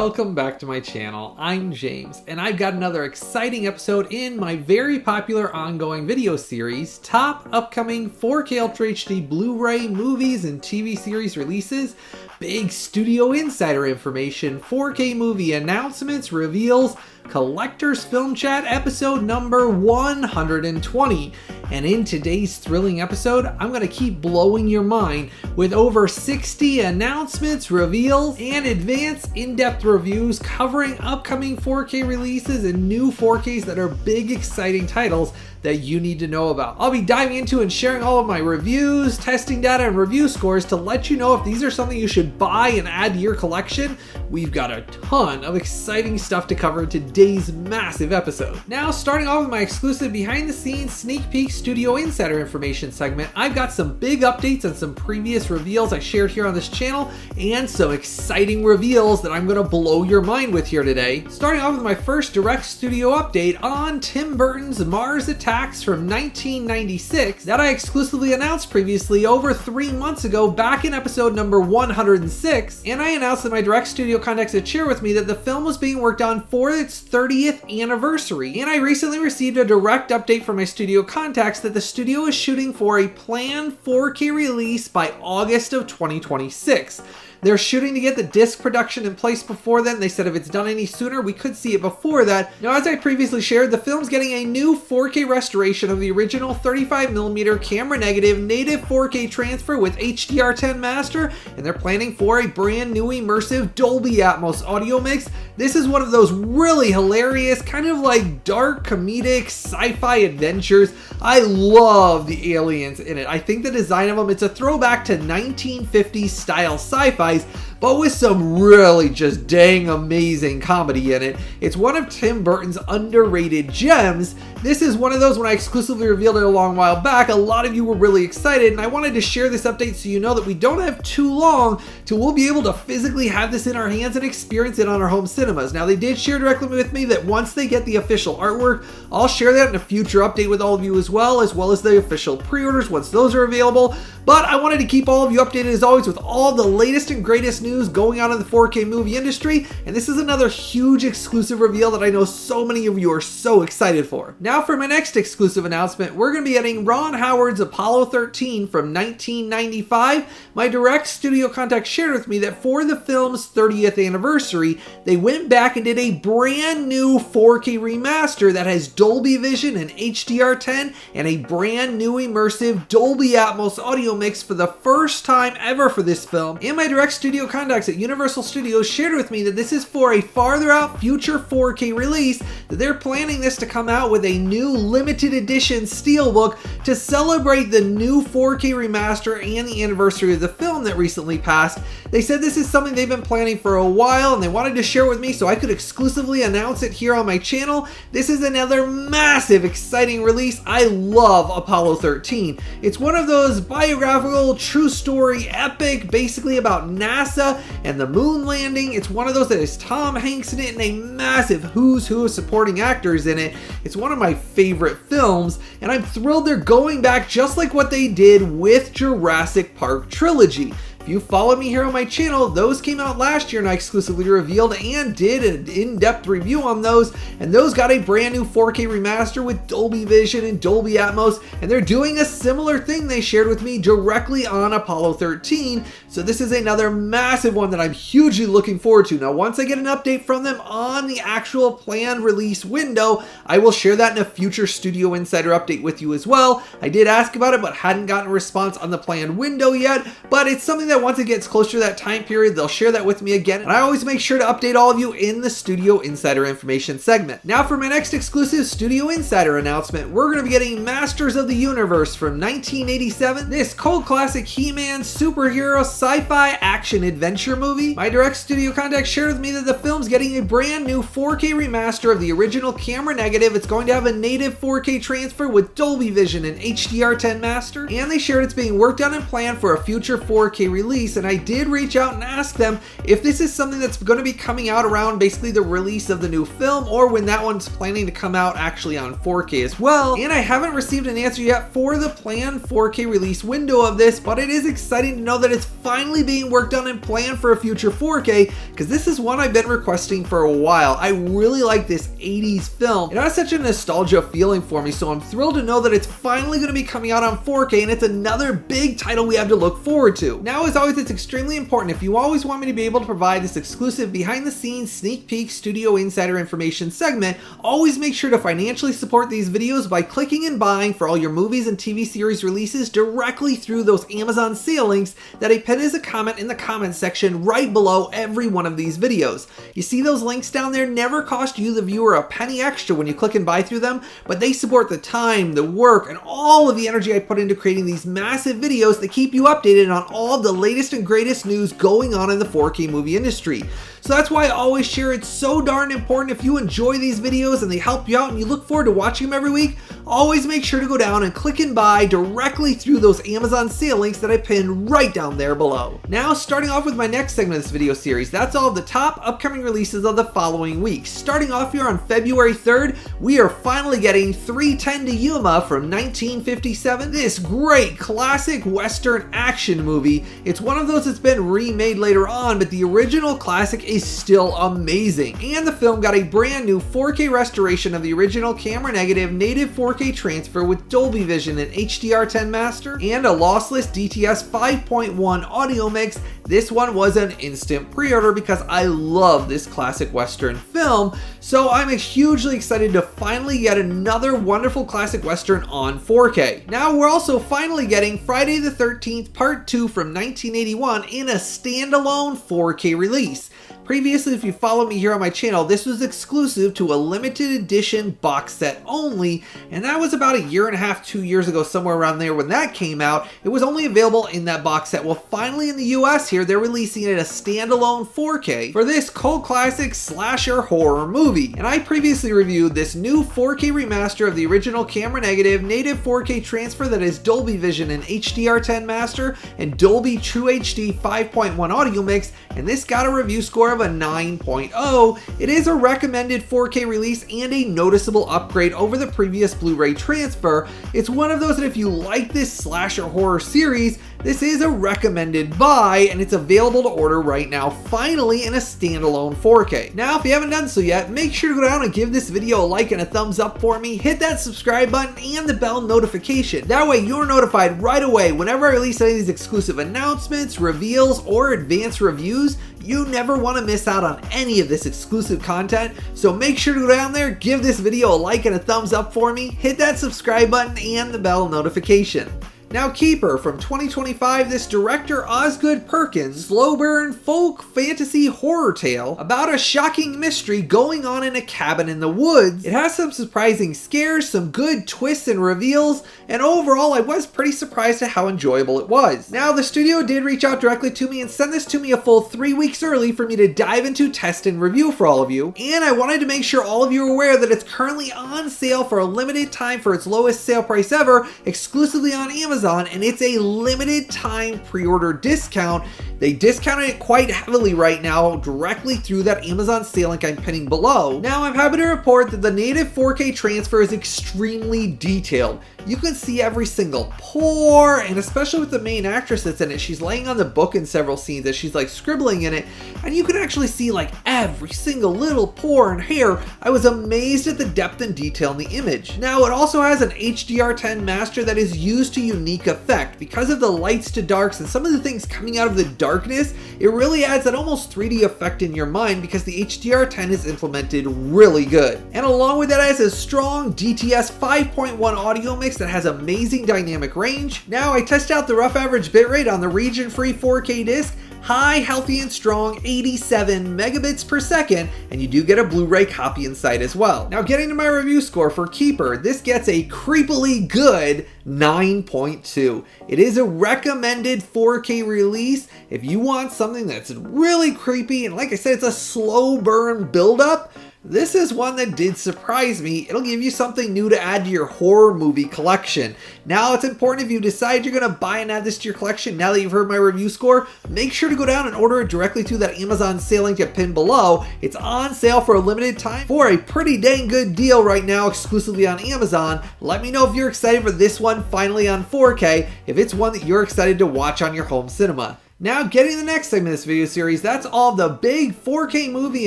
welcome back to my channel. I'm James, and I've got another exciting episode in my very popular ongoing video series, Top Upcoming 4K Ultra HD Blu-ray Movies and TV Series Releases, Big Studio Insider Information, 4K Movie Announcements, Reveals, Collector's Film Chat episode number 120. And in today's thrilling episode, I'm going to keep blowing your mind with over 60 announcements, reveals, and advanced in-depth reviews covering upcoming 4K releases and new 4Ks that are big, exciting titles that you need to know about. I'll be diving into and sharing all of my reviews, testing data, and review scores to let you know if these are something you should buy and add to your collection. We've got a ton of exciting stuff to cover in today's massive episode. Now, starting off with my exclusive behind-the-scenes sneak peek studio insider information segment, I've got some big updates on some previous reveals I shared here on this channel, and some exciting reveals that I'm going to blow your mind with here today. Starting off with my first direct studio update on Tim Burton's Mars Attacks from 1996 that I exclusively announced previously over 3 months ago back in episode number 106, and I announced that my direct studio contacts had shared with me that the film was being worked on for its 30th anniversary, and I recently received a direct update from my studio contacts that the studio is shooting for a planned 4K release by August of 2026. They're shooting to get the disc production in place before then. They said if it's done any sooner, we could see it before that. Now, as I previously shared, the film's getting a new 4K restoration of the original 35mm camera negative native 4K transfer with HDR10 master, and they're planning for a brand new immersive Dolby Atmos audio mix. This is one of those really hilarious, kind of like dark, comedic, sci-fi adventures. I love the aliens in it. I think the design of them, it's a throwback to 1950s style sci-fi, but with some really just dang amazing comedy in it. It's one of Tim Burton's underrated gems. This is one of those when I exclusively revealed it a long while back, a lot of you were really excited, and I wanted to share this update so you know that we don't have too long till we'll be able to physically have this in our hands and experience it on our home cinemas. Now, they did share directly with me that once they get the official artwork, I'll share that in a future update with all of you as well as the official pre-orders once those are available. But I wanted to keep all of you updated as always with all the latest and greatest news going on in the 4K movie industry, and this is another huge exclusive reveal that I know so many of you are so excited for. Now for my next exclusive announcement, we're going to be getting Ron Howard's Apollo 13 from 1995. My direct studio contact shared with me that for the film's 30th anniversary, they went back and did a brand new 4K remaster that has Dolby Vision and HDR10 and a brand new immersive Dolby Atmos audio mix for the first time ever for this film. And my direct studio contacts at Universal Studios shared with me that this is for a farther out future 4K release, that they're planning this to come out with a new limited edition steelbook to celebrate the new 4K remaster and the anniversary of the film that recently passed. They said this is something they've been planning for a while and they wanted to share with me so I could exclusively announce it here on my channel. This is another massive exciting release. I love Apollo 13. It's one of those biographical, true story, epic, basically about NASA and the moon landing. It's one of those that has Tom Hanks in it and a massive who's who of supporting actors in it. It's one of my favorite films, and I'm thrilled they're going back just like what they did with Jurassic Park trilogy. If you follow me here on my channel, those came out last year and I exclusively revealed and did an in-depth review on those, and those got a brand new 4K remaster with Dolby Vision and Dolby Atmos, and they're doing a similar thing they shared with me directly on Apollo 13, so this is another massive one that I'm hugely looking forward to. Now, once I get an update from them on the actual planned release window, I will share that in a future Studio Insider update with you as well. I did ask about it, but hadn't gotten a response on the planned window yet, but it's something that once it gets closer to that time period, they'll share that with me again, and I always make sure to update all of you in the Studio Insider information segment. Now for my next exclusive Studio Insider announcement, we're going to be getting Masters of the Universe from 1987, this cult classic He-Man superhero sci-fi action adventure movie. My direct studio contact shared with me that the film's getting a brand new 4K remaster of the original camera negative. It's going to have a native 4K transfer with Dolby Vision and HDR10 master, and they shared it's being worked on and planned for a future 4K release release, and I did reach out and ask them if this is something that's going to be coming out around basically the release of the new film, or when that one's planning to come out actually on 4K as well. And I haven't received an answer yet for the planned 4K release window of this, but it is exciting to know that it's finally being worked on and planned for a future 4K, because this is one I've been requesting for a while. I really like this 80s film. It has such a nostalgia feeling for me, so I'm thrilled to know that it's finally going to be coming out on 4K, and it's another big title we have to look forward to. Now, as always, it's extremely important, if you always want me to be able to provide this exclusive behind the scenes sneak peek studio insider information segment, always make sure to financially support these videos by clicking and buying for all your movies and TV series releases directly through those Amazon sale links that I pin as a comment in the comment section right below every one of these videos. You see those links down there never cost you, the viewer, a penny extra when you click and buy through them, but they support the time, the work, and all of the energy I put into creating these massive videos that keep you updated on all of the latest and greatest news going on in the 4K movie industry. So that's why I always share it's so darn important. If you enjoy these videos and they help you out and you look forward to watching them every week, always make sure to go down and click and buy directly through those Amazon sale links that I pinned right down there below. Now, starting off with my next segment of this video series, that's all of the top upcoming releases of the following week. Starting off here on February 3rd, we are finally getting 3:10 to Yuma from 1957. This great classic Western action movie. It's one of those that's been remade later on, but the original classic is still amazing. And the film got a brand new 4K restoration of the original camera negative native 4K transfer with Dolby Vision and HDR10 master and a lossless DTS 5.1 audio mix. This one was an instant pre-order because I love this classic Western film, so I'm hugely excited to finally get another wonderful classic Western on 4K. Now we're also finally getting Friday the 13th Part 2 from 1981 in a standalone 4K release. Previously, if you follow me here on my channel, this was exclusive to a limited edition box set only, and that was about a year and a half, 2 years ago, somewhere around there when that came out. It was only available in that box set. Well, finally in the US here, they're releasing it as a standalone 4K for this cult classic slasher horror movie. And I previously reviewed this new 4K remaster of the original camera negative native 4K transfer that is Dolby Vision and HDR10 master and Dolby True HD 5.1 audio mix, and this got a review score of a 9.0. It is a recommended 4K release and a noticeable upgrade over the previous Blu Ray transfer. It's one of those that if you like this slasher horror series, this is a recommended buy, and it's available to order right now, finally in a standalone 4K. Now, if you haven't done so yet, make sure to go down and give this video a like and a thumbs up for me. Hit that subscribe button and the bell notification. That way you're notified right away whenever I release any of these exclusive announcements, reveals, or advanced reviews. You never want to miss out on any of this exclusive content, so make sure to go down there, give this video a like and a thumbs up for me, hit that subscribe button and the bell notification. Now, Keeper from 2025, this director Osgood Perkins' slow burn folk fantasy horror tale about a shocking mystery going on in a cabin in the woods. It has some surprising scares, some good twists and reveals, and overall I was pretty surprised at how enjoyable it was. Now, the studio did reach out directly to me and send this to me a full 3 weeks early for me to dive into, test, and review for all of you, and I wanted to make sure all of you are aware that it's currently on sale for a limited time for its lowest sale price ever, exclusively on Amazon, and it's a limited time pre-order discount. They discounted it quite heavily right now directly through that Amazon sale link I'm pinning below. Now, I'm happy to report that the native 4K transfer is extremely detailed. You can see every single pore, and especially with the main actress that's in it, she's laying on the book in several scenes as she's like scribbling in it, and you can actually see like every single little pore and hair. I was amazed at the depth and detail in the image. Now, it also has an HDR10 master that is used to unique effect. Because of the lights to darks and some of the things coming out of the darkness, it really adds that almost 3D effect in your mind because the HDR10 is implemented really good. And along with that, it has a strong DTS 5.1 audio mix that has amazing dynamic range. Now, I tested out the rough average bitrate on the region-free 4K disc, high, healthy, and strong 87 megabits per second, and you do get a Blu Ray copy inside as well. Now, getting to my review score for Keeper, this gets a creepily good 9.2. It is a recommended 4K release if you want something that's really creepy, and like I said, it's a slow burn buildup. This is one that did surprise me. It'll give you something new to add to your horror movie collection. Now, it's important if you decide you're going to buy and add this to your collection now that you've heard my review score, make sure to go down and order it directly through that Amazon sale link at pinned below. It's on sale for a limited time for a pretty dang good deal right now exclusively on Amazon. Let me know if you're excited for this one finally on 4K, if it's one that you're excited to watch on your home cinema. Now, getting to the next segment of this video series, that's all the big 4K movie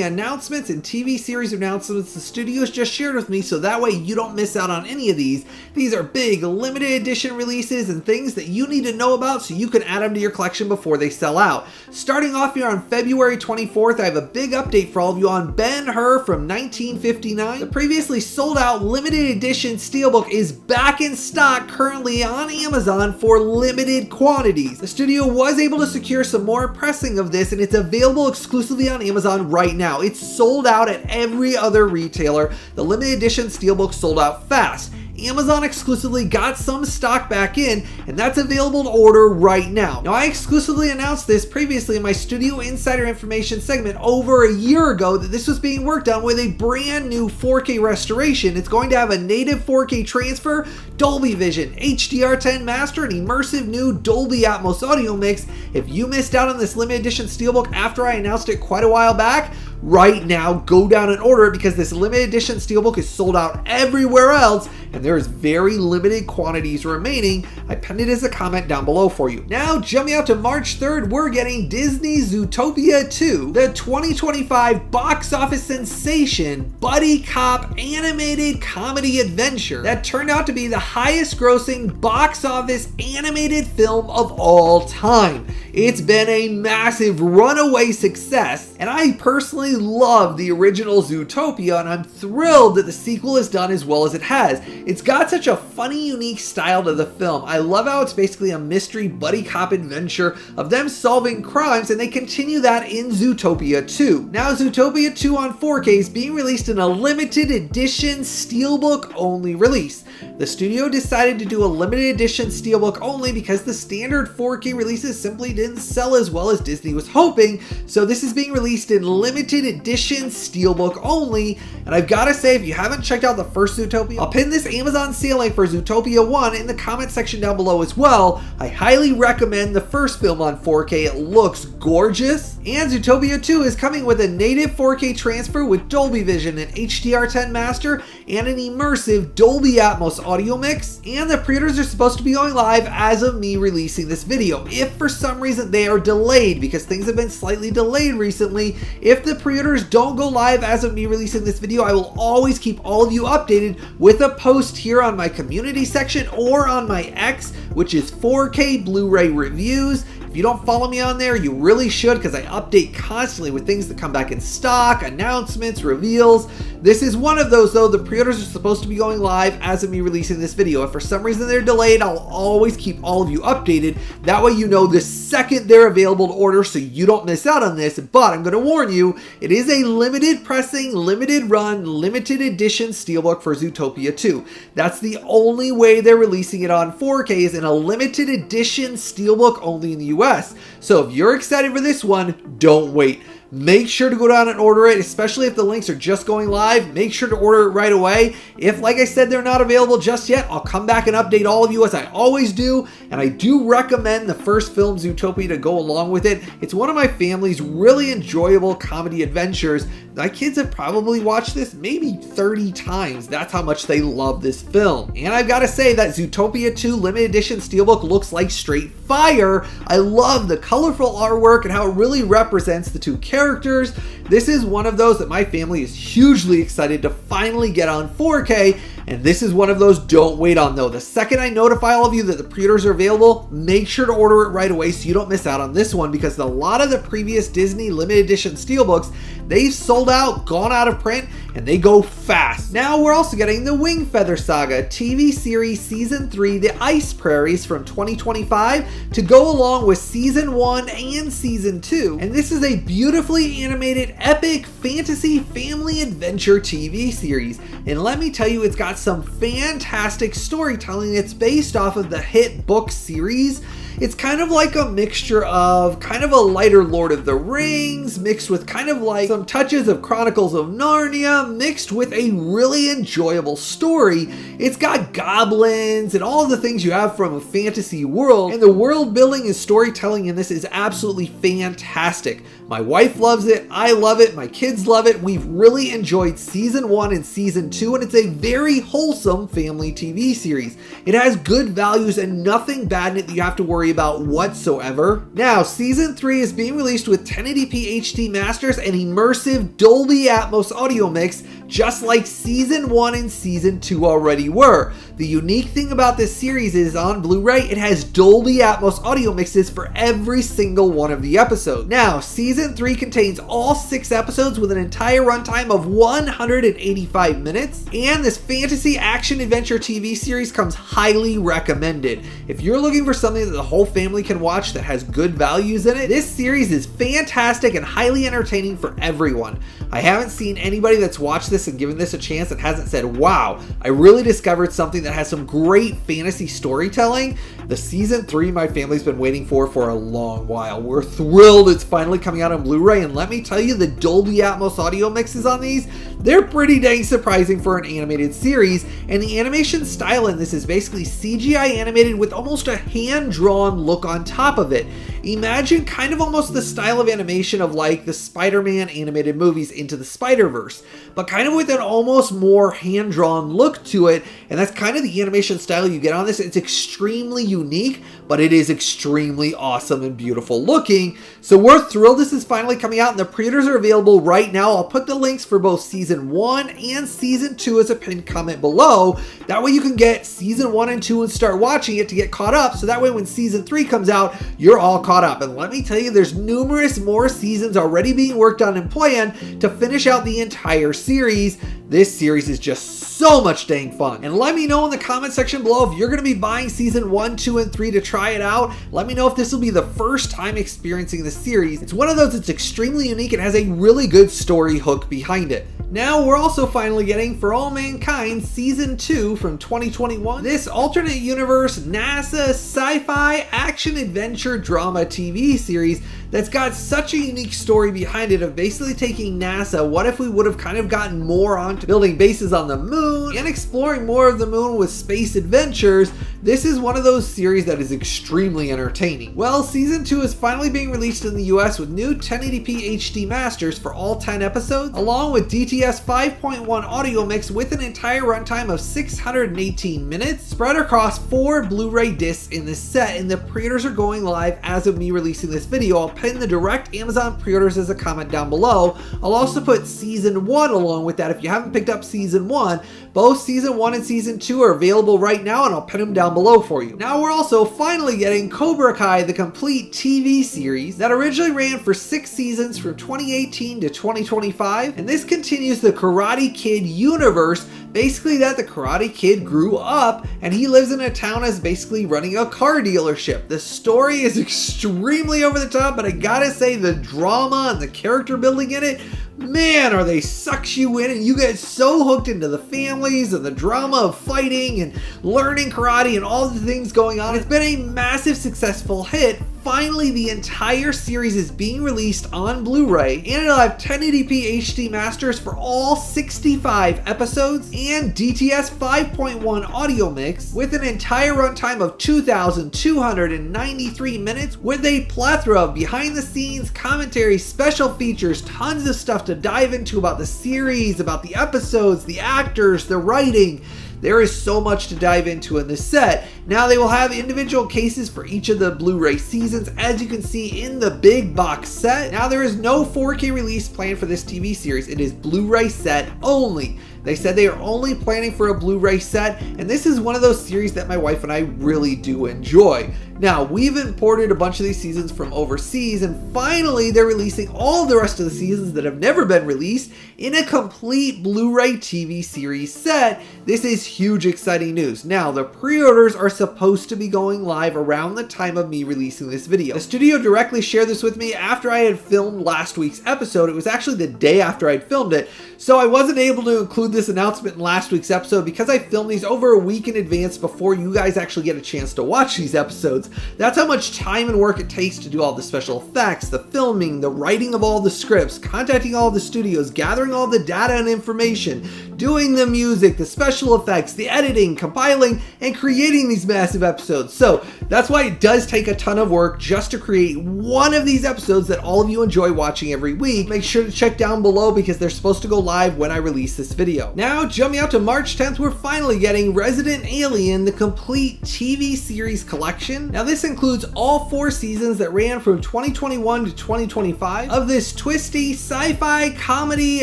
announcements and TV series announcements the studios just shared with me, so that way you don't miss out on any of these. These are big limited edition releases and things that you need to know about so you can add them to your collection before they sell out. Starting off here on February 24th, I have a big update for all of you on Ben-HUR from 1959. The previously sold out limited edition steelbook is back in stock currently on Amazon for limited quantities. The studio was able to secure some more pressing of this, and it's available exclusively on Amazon right now. It's sold out at every other retailer. The limited edition steelbook sold out fast. Amazon exclusively got some stock back in, and that's available to order right now. Now, I exclusively announced this previously in my Studio Insider Information segment over a year ago that this was being worked on with a brand new 4K restoration. It's going to have a native 4K transfer, Dolby Vision, HDR10 master, and immersive new Dolby Atmos audio mix. If you missed out on this limited edition steelbook after I announced it quite a while back, right now go down and order it because this limited edition steelbook is sold out everywhere else and there's very limited quantities remaining. I pinned it as a comment down below for you. Now, jumping out to March 3rd, we're getting Disney's Zootopia 2, the 2025 box office sensation buddy cop animated comedy adventure that turned out to be the highest grossing box office animated film of all time. It's been a massive runaway success, and I personally love the original Zootopia, and I'm thrilled that the sequel is done as well as it has. It's got such a funny, unique style to the film. I love how it's basically a mystery buddy cop adventure of them solving crimes, and they continue that in Zootopia 2. Now, Zootopia 2 on 4K is being released in a limited edition steelbook only release. The studio decided to do a limited edition steelbook only because the standard 4K releases simply didn't sell as well as Disney was hoping, so this is being released in limited edition steelbook only. And I've got to say, if you haven't checked out the first Zootopia, I'll pin this Amazon sale link for Zootopia 1 in the comment section down below as well. I highly recommend the first film on 4K. It looks gorgeous. And Zootopia 2 is coming with a native 4K transfer with Dolby Vision, an HDR10 master, and an immersive Dolby Atmos audio mix. And the pre-orders are supposed to be going live as of me releasing this video. If for some reason they are delayed, because things have been slightly delayed recently, if the pre-orders don't go live as of me releasing this video, I will always keep all of you updated with a post here on my community section or on my X, which is 4K Blu Ray reviews. If you don't follow me on there, you really should, because I update constantly with things that come back in stock, announcements, reveals. This is one of those though. The pre-orders are supposed to be going live as of me releasing this video. If for some reason they're delayed, I'll always keep all of you updated. That way you know the second they're available to order so you don't miss out on this. But I'm going to warn you, it is a limited pressing, limited run, limited edition steelbook for Zootopia 2. That's the only way they're releasing it on 4K, is in a limited edition steelbook only in the US. So if you're excited for this one, don't wait. Make sure to go down and order it, especially if the links are just going live. Make sure to order it right away. If, like I said, they're not available just yet, I'll come back and update all of you as I always do. And I do recommend the first film, Zootopia, to go along with it. It's one of my family's really enjoyable comedy adventures. My kids have probably watched this maybe 30 times. That's how much they love this film. And I've got to say that Zootopia 2 limited edition steelbook looks like straight fire. I love the colorful artwork and how it really represents the two characters. This is one of those that my family is hugely excited to finally get on 4K, and this is one of those don't wait on though. The second I notify all of you that the pre-orders are available, make sure to order it right away so you don't miss out on this one, because a lot of the previous Disney limited edition steelbooks, they've sold out, gone out of print, and they go fast. Now we're also getting the WINGFEATHER Saga TV series Season 3, The Ice Prairies from 2025 to go along with Season 1 and Season 2. And this is a beautifully animated epic fantasy family adventure TV series. And let me tell you, it's got some fantastic storytelling. It's based off of the hit book series. It's kind of like a mixture of kind of a lighter Lord of the Rings mixed with kind of like some touches of Chronicles of Narnia drama mixed with a really enjoyable story. It's got goblins and all the things you have from a fantasy world, and the world building and storytelling in this is absolutely fantastic. My wife loves it, I love it, my kids love it. We've really enjoyed season 1 and season 2, and it's a very wholesome family TV series. It has good values and nothing bad in it that you have to worry about whatsoever. Now, season 3 is being released with 1080p HD masters and immersive Dolby Atmos audio mix, just like season 1 and season 2 already were. The unique thing about this series is on Blu-ray, it has Dolby Atmos audio mixes for every single one of the episodes. Now, season 3 contains all 6 episodes with an entire runtime of 185 minutes, and this fantasy action adventure TV series comes highly recommended. If you're looking for something that the whole family can watch that has good values in it, this series is fantastic and highly entertaining for everyone. I haven't seen anybody that's watched this and given this a chance that hasn't said, wow, I really discovered something that has some great fantasy storytelling. The season 3 my family's been waiting for a long while. We're thrilled it's finally coming out on Blu-ray, and let me tell you, the Dolby Atmos audio mixes on these, they're pretty dang surprising for an animated series, and the animation style in this is basically CGI animated with almost a hand-drawn look on top of it. Imagine kind of almost the style of animation of like the Spider-Man animated movies Into the Spider-Verse, but kind of with an almost more hand-drawn look to it, and that's kind of the animation style you get on this. It's extremely unique, but it is extremely awesome and beautiful looking. So we're thrilled this is finally coming out, and the pre-orders are available right now. I'll put the links for both season 1 and season 2 as a pinned comment below. That way you can get season 1 and 2 and start watching it to get caught up, so that way when season 3 comes out, you're all caught up. And let me tell you, there's numerous more seasons already being worked on and planned to finish out the entire series. This series is just so much dang fun. And let me know in the comment section below if you're going to be buying season 1, 2, and 3 to try it out. Let me know if this will be the first time experiencing the series. It's one of those that's extremely unique and has a really good story hook behind it. Now we're also finally getting For All Mankind season 2 from 2021. This alternate universe NASA sci-fi action adventure drama TV series that's got such a unique story behind it of basically taking NASA, what if we would have kind of gotten more onto building bases on the moon and exploring more of the moon with space adventures. This is one of those series that is extremely entertaining. Well, season 2 is finally being released in the US with new 1080p HD masters for all 10 episodes, along with DTS 5.1 audio mix with an entire runtime of 618 minutes, spread across 4 Blu-ray discs in this set, and the pre-orders are going live as of me releasing this video. I'll pin the direct Amazon pre-orders as a comment down below. I'll also put season 1 along with that if you haven't picked up season 1. Both season 1 and season 2 are available right now, and I'll pin them down below for you. Now we're also finally getting Cobra Kai, the complete TV series that originally ran for 6 seasons from 2018 to 2025, and this continues the Karate Kid universe. Basically that the Karate Kid grew up and he lives in a town as basically running a car dealership. The story is extremely over the top, but I gotta say the drama and the character building in it, man, are they sucks you in, and you get so hooked into the families and the drama of fighting and learning karate and all the things going on. It's been a massive successful hit. Finally, the entire series is being released on Blu-ray, and it'll have 1080p HD masters for all 65 episodes and DTS 5.1 audio mix with an entire runtime of 2,293 minutes with a plethora of behind-the-scenes commentary, special features, tons of stuff to dive into about the series, about the episodes, the actors, the writing. There is so much to dive into in this set. Now they will have individual cases for each of the Blu-ray seasons, as you can see in the big box set. Now there is no 4K release planned for this TV series. It is Blu-ray set only. They said they are only planning for a Blu-ray set, and this is one of those series that my wife and I really do enjoy. Now, we've imported a bunch of these seasons from overseas, and finally they're releasing all the rest of the seasons that have never been released in a complete Blu-ray TV series set. This is huge, exciting news. Now, the pre-orders are supposed to be going live around the time of me releasing this video. The studio directly shared this with me after I had filmed last week's episode. It was actually the day after I'd filmed it, so I wasn't able to include this announcement in last week's episode because I filmed these over a week in advance before you guys actually get a chance to watch these episodes. episodes. That's how much time and work it takes to do all the special effects, the filming, the writing of all the scripts, contacting all the studios, gathering all the data and information, doing the music, the special effects, the editing, compiling, and creating these massive episodes. So that's why it does take a ton of work just to create one of these episodes that all of you enjoy watching every week. Make sure to check down below because they're supposed to go live when I release this video. Now, jumping out to March 10th, we're finally getting Resident Alien, the complete TV series collection. Now, this includes all 4 seasons that ran from 2021 to 2025 of this twisty sci-fi comedy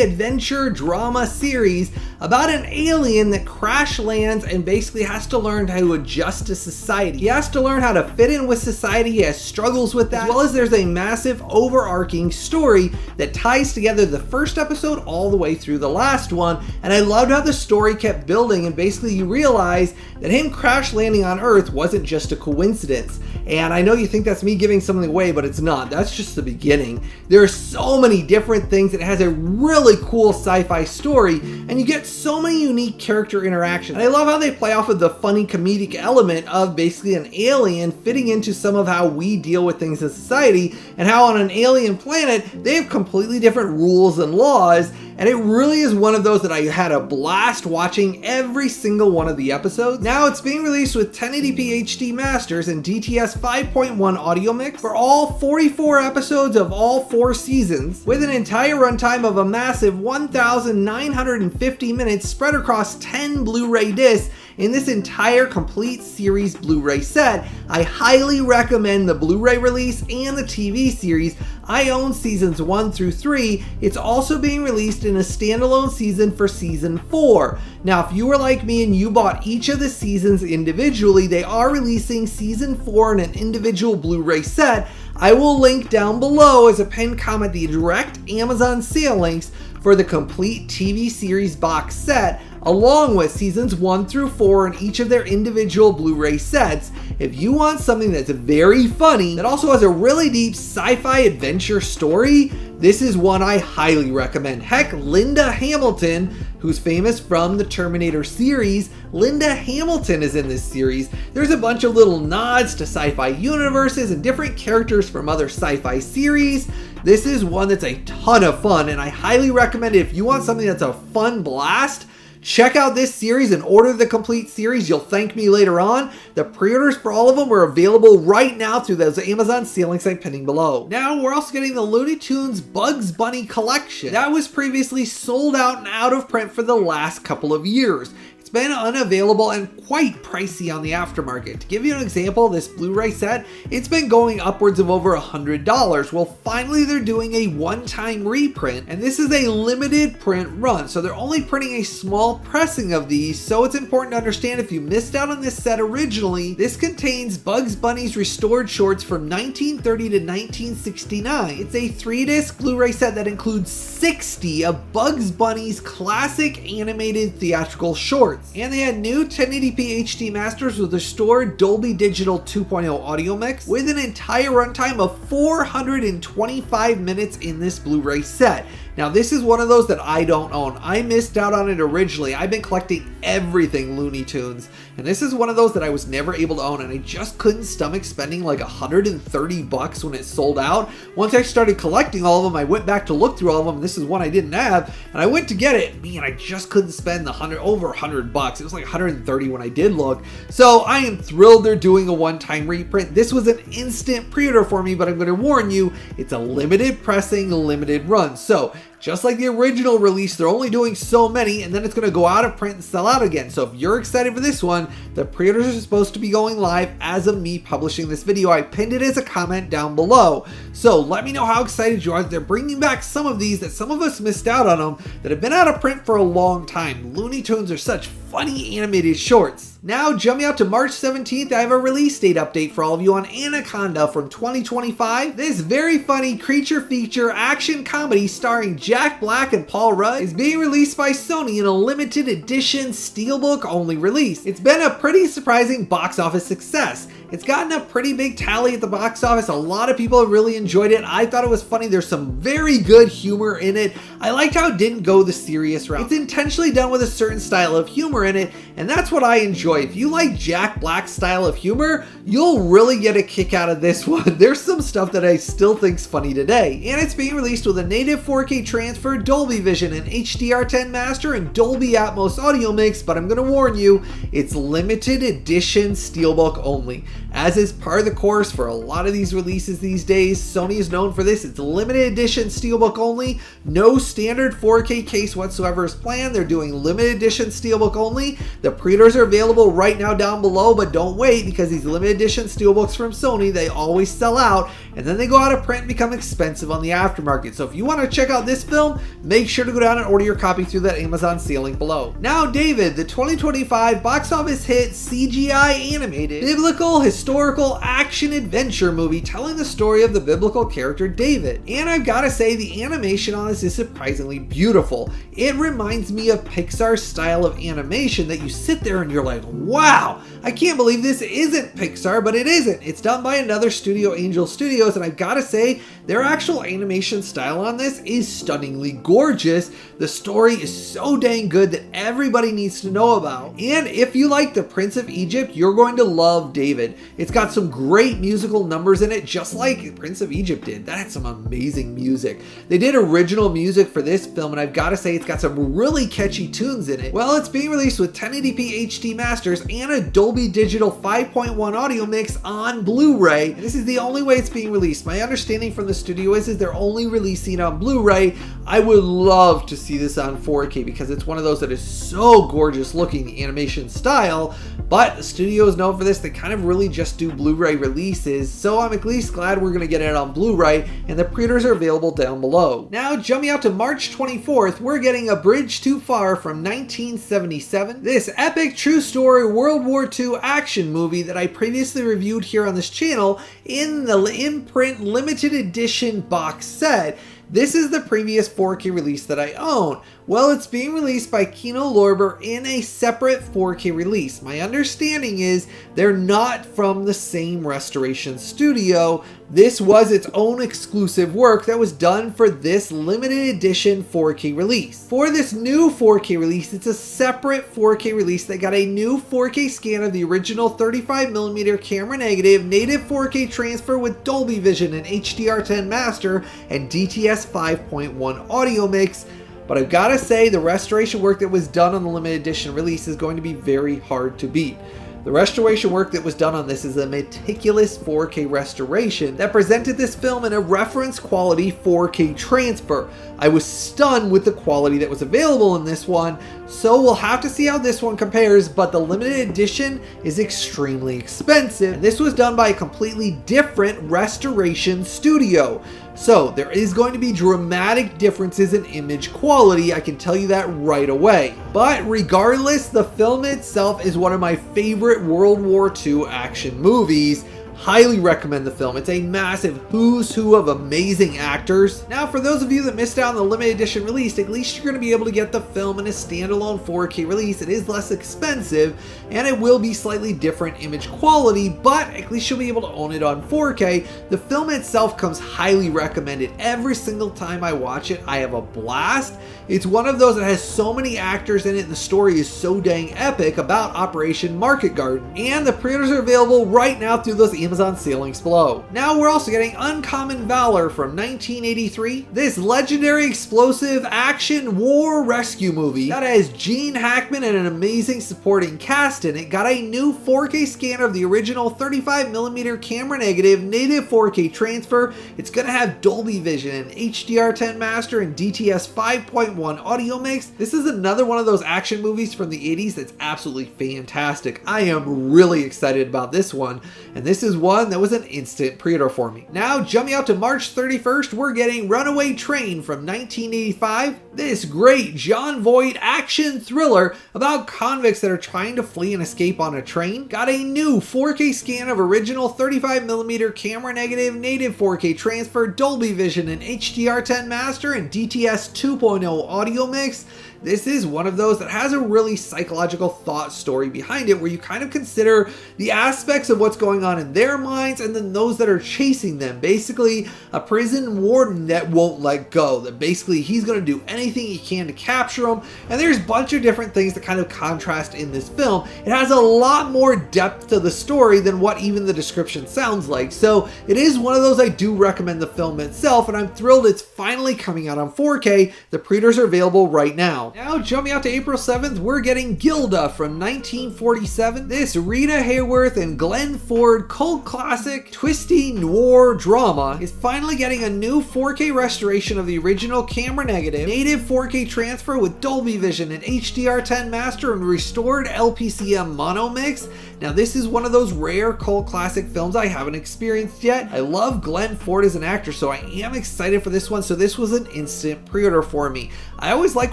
adventure drama series about an alien that crash lands and basically has to learn how to adjust to society. He has to learn how to fit in with society. He has struggles with that, as well as there's a massive overarching story that ties together the first episode all the way through the last one. And I loved how the story kept building, and basically you realize that him crash landing on Earth wasn't just a coincidence. And I know you think that's me giving something away, but it's not. That's just the beginning. There are so many different things. It has a really cool sci-fi story, and you get so many unique character interactions. And I love how they play off of the funny comedic element of basically an alien fitting into some of how we deal with things in society, and how on an alien planet they have completely different rules and laws. And it really is one of those that I had a blast watching every single one of the episodes. Now it's being released with 1080p HD masters and DTS 5.1 audio mix for all 44 episodes of all 4 seasons, with an entire runtime of a massive 1,950 minutes spread across 10 Blu Ray discs in this entire complete series Blu Ray set. I highly recommend the Blu Ray release and the TV series. I own seasons 1 through 3. It's also being released in a standalone season for season 4. Now, if you were like me and you bought each of the seasons individually, they are releasing season 4 in an individual Blu Ray set. I will link down below as a pinned comment the direct Amazon sale links for the complete TV series box set, along with seasons 1 through 4 in each of their individual Blu Ray sets. If you want something that's very funny, that also has a really deep sci-fi adventure story, this is one I highly recommend. Heck, Linda Hamilton, who's famous from the Terminator series, Linda Hamilton is in this series. There's a bunch of little nods to sci-fi universes and different characters from other sci-fi series. This is one that's a ton of fun, and I highly recommend it if you want something that's a fun blast. Check out this series and order the complete series. You'll thank me later on. The pre-orders for all of them are available right now through those Amazon sale links I'm pinning below. Now we're also getting the Looney Tunes Bugs Bunny collection. That was previously sold out and out of print for the last couple of years. It's been unavailable and quite pricey on the aftermarket. To give you an example, this Blu-ray set, it's been going upwards of over $100. Well, finally they're doing a one-time reprint, and this is a limited print run, so they're only printing a small pressing of these. So it's important to understand, if you missed out on this set originally, this contains Bugs Bunny's restored shorts from 1930 to 1969. It's a 3-disc Blu-ray set that includes 60 of Bugs Bunny's classic animated theatrical shorts. And they had new 1080p HD masters with restored Dolby Digital 2.0 audio mix, with an entire runtime of 425 minutes in this Blu-ray set. Now, this is one of those that I don't own. I missed out on it originally. I've been collecting everything Looney Tunes, and this is one of those that I was never able to own, and I just couldn't stomach spending like $130 when it sold out. Once I started collecting all of them, I went back to look through all of them, and this is one I didn't have, and I went to get it. Man, I just couldn't spend over $100. It was like $130 when I did look. So I am thrilled they're doing a one-time reprint. This was an instant pre-order for me, but I'm going to warn you, it's a limited pressing, limited run. So just like the original release, they're only doing so many, and then it's going to go out of print and sell out again. So if you're excited for this one, the pre-orders are supposed to be going live as of me publishing this video. I pinned it as a comment down below. So let me know how excited you are that they're bringing back some of these, that some of us missed out on them, that have been out of print for a long time. Looney Tunes are such funny animated shorts. Now, jumping out to March 17th, I have a release date update for all of you on Anaconda from 2025. This very funny creature feature action comedy starring Jack Black and Paul Rudd is being released by Sony in a limited edition steelbook only release. It's been a pretty surprising box office success. It's gotten a pretty big tally at the box office. A lot of people have really enjoyed it. I thought it was funny. There's some very good humor in it. I liked how it didn't go the serious route. It's intentionally done with a certain style of humor in it, and that's what I enjoy. If you like Jack Black's style of humor, you'll really get a kick out of this one. There's some stuff that I still think's funny today, and it's being released with a native 4K transfer, Dolby Vision, and HDR10 master, and Dolby Atmos audio mix, but I'm going to warn you, it's limited edition steelbook only. As is par the course for a lot of these releases these days, Sony is known for this. It's limited edition steelbook only. No standard 4K case whatsoever is planned. They're doing limited edition steelbook only. The pre-orders are available right now down below, but don't wait, because these limited edition steelbooks from Sony, they always sell out, and then they go out of print and become expensive on the aftermarket. So if you want to check out this film, make sure to go down and order your copy through that Amazon sale link below. Now, David, the 2025 box office hit CGI animated biblical historical action adventure movie telling the story of the biblical character David. And I've got to say, the animation on this is surprisingly beautiful. It reminds me of Pixar's style of animation that you sit there and you're like, wow, I can't believe this isn't Pixar, but it isn't. It's done by another studio, Angel Studios, and I've got to say, their actual animation style on this is stunningly gorgeous. The story is so dang good that everybody needs to know about. And if you like The Prince of Egypt, you're going to love David. It's got some great musical numbers in it, just like Prince of Egypt did. That had some amazing music. They did original music for this film, and I've got to say, it's got some really catchy tunes in it. Well, it's being released with 1080p HD masters and a Dolby Digital 5.1 audio mix on Blu Ray. This is the only way it's being released. My understanding from the studio is they're only releasing it on Blu Ray. I would love to see this on 4K because it's one of those that is so gorgeous looking, the animation style, but the studio is known for this. They kind of really just do Blu Ray releases, so I'm at least glad we're going to get it on Blu Ray, and the pre-orders are available down below. Now, jumping out to March 24th, we're getting A Bridge Too Far from 1977. This epic true story World War II action movie that I previously reviewed here on this channel in the in-print limited edition box set. This is the previous 4K release that I own. Well, it's being released by Kino Lorber in a separate 4K release. My understanding is they're not from the same restoration studio. This was its own exclusive work that was done for this limited edition 4K release. For this new 4K release, it's a separate 4K release that got a new 4K scan of the original 35mm camera negative, native 4K transfer with Dolby Vision and HDR10 master, and DTS 5.1 audio mix. But I've got to say, the restoration work that was done on the limited edition release is going to be very hard to beat. The restoration work that was done on this is a meticulous 4K restoration that presented this film in a reference quality 4K transfer. I was stunned with the quality that was available in this one, so we'll have to see how this one compares, but the limited edition is extremely expensive. And this was done by a completely different restoration studio. So there is going to be dramatic differences in image quality, I can tell you that right away. But regardless, the film itself is one of my favorite World War II action movies. Highly recommend the film. It's a massive who's who of amazing actors. Now, for those of you that missed out on the limited edition release, at least you're going to be able to get the film in a standalone 4K release. It is less expensive, and it will be slightly different image quality, but at least you'll be able to own it on 4K. The film itself comes highly recommended. Every single time I watch it, I have a blast. It's one of those that has so many actors in it, and the story is so dang epic about Operation Market Garden. And the pre-orders are available right now through those Amazon sale links below. Now we're also getting Uncommon Valor from 1983. This legendary explosive action war rescue movie that has Gene Hackman and an amazing supporting cast in it got a new 4K scan of the original 35mm camera negative, native 4K transfer. It's going to have Dolby Vision and HDR10 master and DTS 5.1 audio mix. This is another one of those action movies from the 80s that's absolutely fantastic. I am really excited about this one, and this is one that was an instant pre-order for me. Now, jumping out to March 31st, we're getting Runaway Train from 1985. This great Jon Voight action thriller about convicts that are trying to flee and escape on a train got a new 4K scan of original 35mm camera negative, native 4K transfer, Dolby Vision and HDR10 master, and DTS 2.0 audio mix. this is one of those that has a really psychological thought story behind it, where you kind of consider the aspects of what's going on in their minds and then those that are chasing them. Basically, a prison warden that won't let go, that basically he's going to do anything he can to capture them, and there's a bunch of different things that kind of contrast in this film. It has a lot more depth to the story than what even the description sounds like, so it is one of those I do recommend the film itself, and I'm thrilled it's finally coming out on 4K. The pre-orders are available right now. Now jumping out to April 7th, we're getting Gilda from 1947. This Rita Hayworth and Glenn Ford cult classic twisty noir drama is finally getting a new 4K restoration of the original camera negative, native 4K transfer with Dolby Vision and HDR10 master and restored LPCM mono mix. Now this is one of those rare cult classic films I haven't experienced yet. I love Glenn Ford as an actor, so I am excited for this one, so this was an instant pre-order for me. I always like